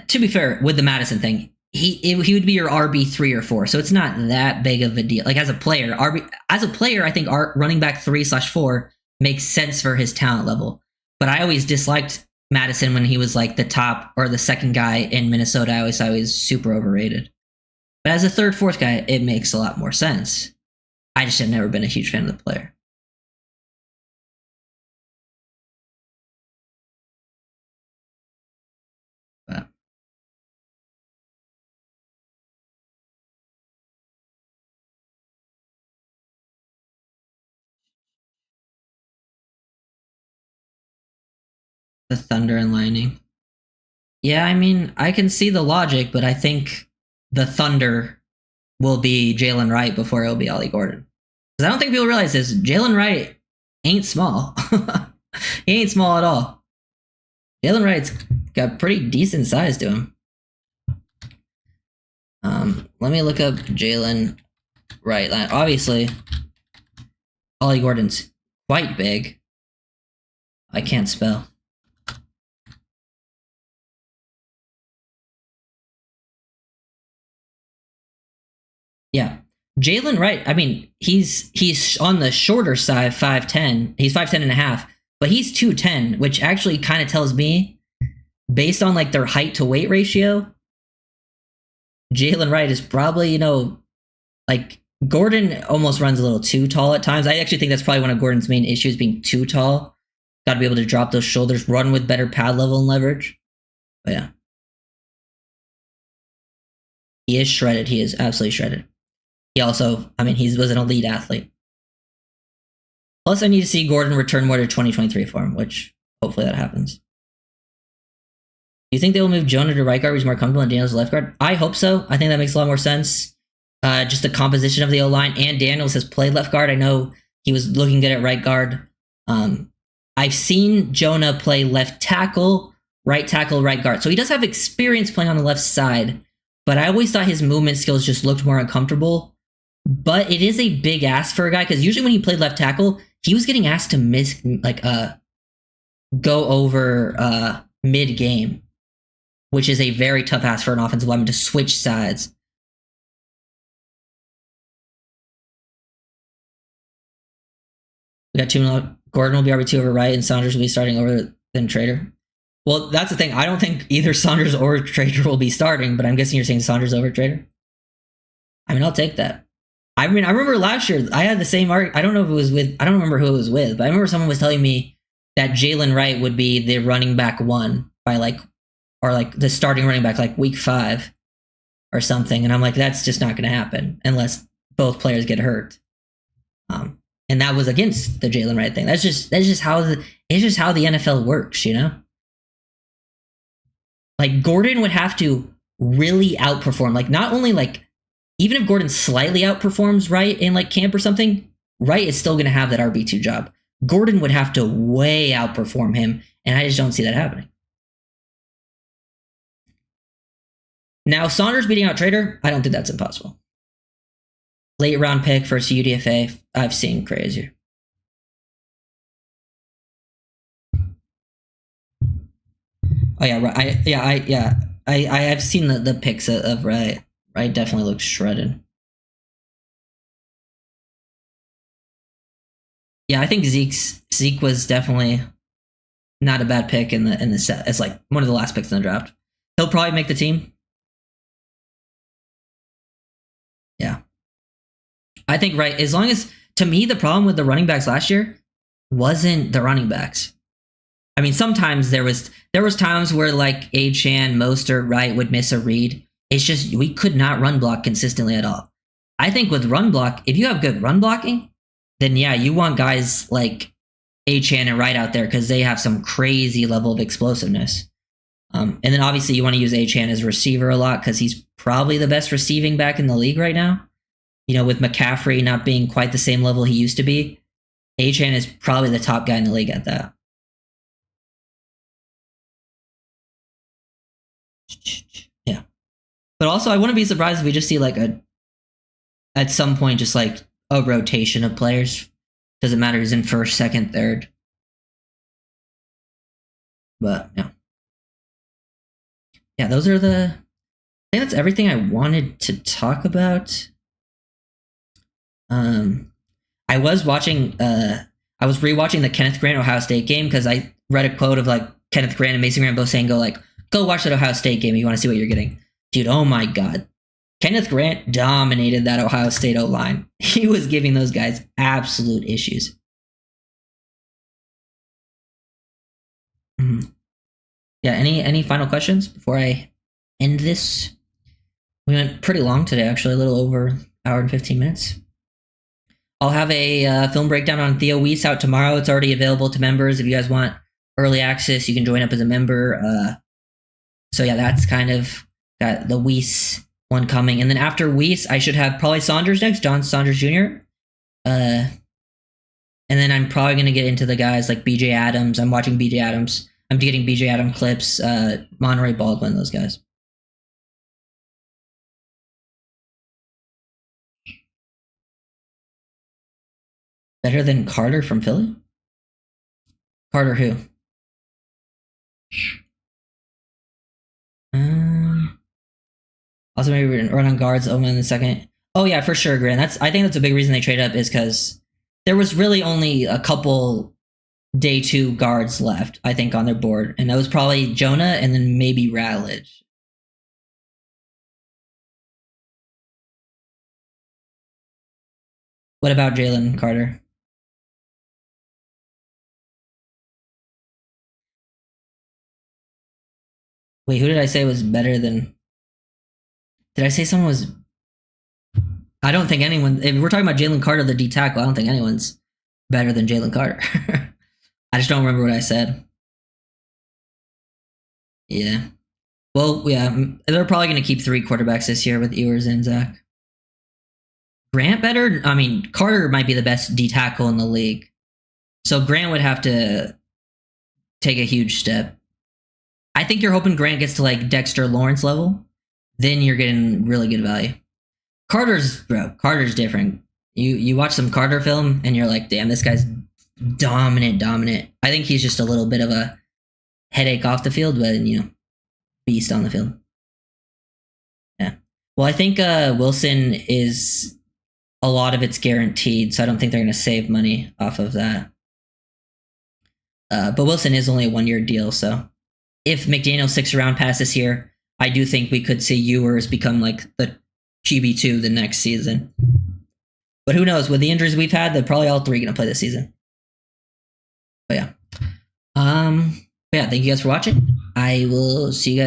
To be fair, with the Madison thing, he would be your RB3 or 4, so it's not that big of a deal. Like as a player, I think our running back 3/4 makes sense for his talent level. But I always disliked Madison when he was like the top or the second guy in Minnesota. I always thought he was super overrated. But as a third, fourth guy, it makes a lot more sense. I just have never been a huge fan of the player. But the Thunder and Lightning. Yeah, I mean, I can see the logic, but I think the Thunder will be Jalen Wright before it'll be Ollie Gordon. Because I don't think people realize this. Jalen Wright ain't small. He ain't small at all. Jalen Wright's got pretty decent size to him. Let me look up Jalen Wright. Obviously, Ollie Gordon's quite big. I can't spell. Yeah. Jalen Wright, I mean, he's on the shorter side, 5'10". He's 5'10 and a half, but he's 210, which actually kind of tells me, based on like their height to weight ratio, Jalen Wright is probably, like Gordon almost runs a little too tall at times. I actually think that's probably one of Gordon's main issues, being too tall. Got to be able to drop those shoulders, run with better pad level and leverage. But yeah. He is shredded. He is absolutely shredded. He also, I mean, he was an elite athlete. Plus, I need to see Gordon return more to 2023 form, which hopefully that happens. Do you think they will move Jonah to right guard, who's more comfortable, and Daniels left guard? I hope so. I think that makes a lot more sense. Just the composition of the O-line, and Daniels has played left guard. I know he was looking good at right guard. I've seen Jonah play left tackle, right guard. So he does have experience playing on the left side, but I always thought his movement skills just looked more uncomfortable. But it is a big ask for a guy, because usually when he played left tackle, he was getting asked to go over mid game, which is a very tough ask for an offensive lineman to switch sides. We got two. Gordon will be RB2 over Wright, and Saunders will be starting over than Trader. Well, that's the thing. I don't think either Saunders or Trader will be starting, but I'm guessing you're saying Saunders over Trader. I mean, I'll take that. I mean, I remember last year I had the same argument. I don't know if it was with. I don't remember who it was with, but I remember someone was telling me that Jalen Wright would be the running back one by or the starting running back week 5 or something, and I'm like, that's just not going to happen unless both players get hurt. And that was against the Jalen Wright thing. That's just how the NFL works, you know. Like Gordon would have to really outperform. Like not only even if Gordon slightly outperforms Wright in camp or something, Wright is still going to have that RB2 job. Gordon would have to way outperform him, and I just don't see that happening. Now, Saunders beating out Trader, I don't think that's impossible. Late round pick versus UDFA, I've seen crazier. Oh yeah, right. I have seen the pics of Wright. Wright definitely looks shredded. Yeah, I think Zeke was definitely not a bad pick in the set. It's like one of the last picks in the draft. He'll probably make the team. Yeah. I think Wright, as long as, to me, the problem with the running backs last year wasn't the running backs. I mean, sometimes there was times where Achane, Mostert, Wright would miss a read. It's just we could not run block consistently at all. I think with run block, if you have good run blocking, then yeah, you want guys like Achane and Wright out there because they have some crazy level of explosiveness. And then obviously you want to use Achane as a receiver a lot because he's probably the best receiving back in the league right now. You know, with McCaffrey not being quite the same level he used to be, Achane is probably the top guy in the league at that. Yeah. But also, I wouldn't be surprised if we just see at some point, just a rotation of players. Doesn't matter who's in first, second, third. But yeah. Yeah, those are I think that's everything I wanted to talk about. I was rewatching the Kenneth Grant Ohio State game because I read a quote of Kenneth Grant and Mason Graham both saying go watch that Ohio State game if you want to see what you're getting. Dude, oh my God. Kenneth Grant dominated that Ohio State O-line. He was giving those guys absolute issues. Mm-hmm. Yeah, any final questions before I end this? We went pretty long today, actually, a little over an hour and 15 minutes. I'll have a film breakdown on Theo Weiss out tomorrow. It's already available to members. If you guys want early access, you can join up as a member. So yeah, that's kind of got the Weiss one coming. And then after Weiss, I should have probably Saunders next, John Saunders Jr. And then I'm probably going to get into the guys like BJ Adams. I'm watching BJ Adams. I'm getting BJ Adams clips, Monterey Baldwin, those guys. Better than Carter from Philly? Carter who? Also maybe run on guards over in the second. Oh yeah, for sure, Grant. I think that's a big reason they trade up is because there was really only a couple day 2 guards left, I think, on their board. And that was probably Jonah and then maybe Ratledge. What about Jalen Carter? Wait, who did I say was better than... Did I say someone was... I don't think anyone... If we're talking about Jalen Carter, the D tackle, I don't think anyone's better than Jalen Carter. I just don't remember what I said. Yeah. Well, yeah, they're probably going to keep 3 quarterbacks this year with Ewers and Zach. Grant better? I mean, Carter might be the best D tackle in the league. So Grant would have to take a huge step. I think you're hoping Grant gets to Dexter Lawrence level. Then you're getting really good value. Carter's different. You watch some Carter film and you're like, damn, this guy's dominant. I think he's just a little bit of a headache off the field, but beast on the field. Yeah. Well, I think Wilson is a lot of it's guaranteed, so I don't think they're going to save money off of that. But Wilson is only a 1-year deal, so if McDaniel sticks around past this year, I do think we could see Ewers become like the QB2 the next season. But who knows? With the injuries we've had, they're probably all three going to play this season. But yeah. Thank you guys for watching. I will see you guys.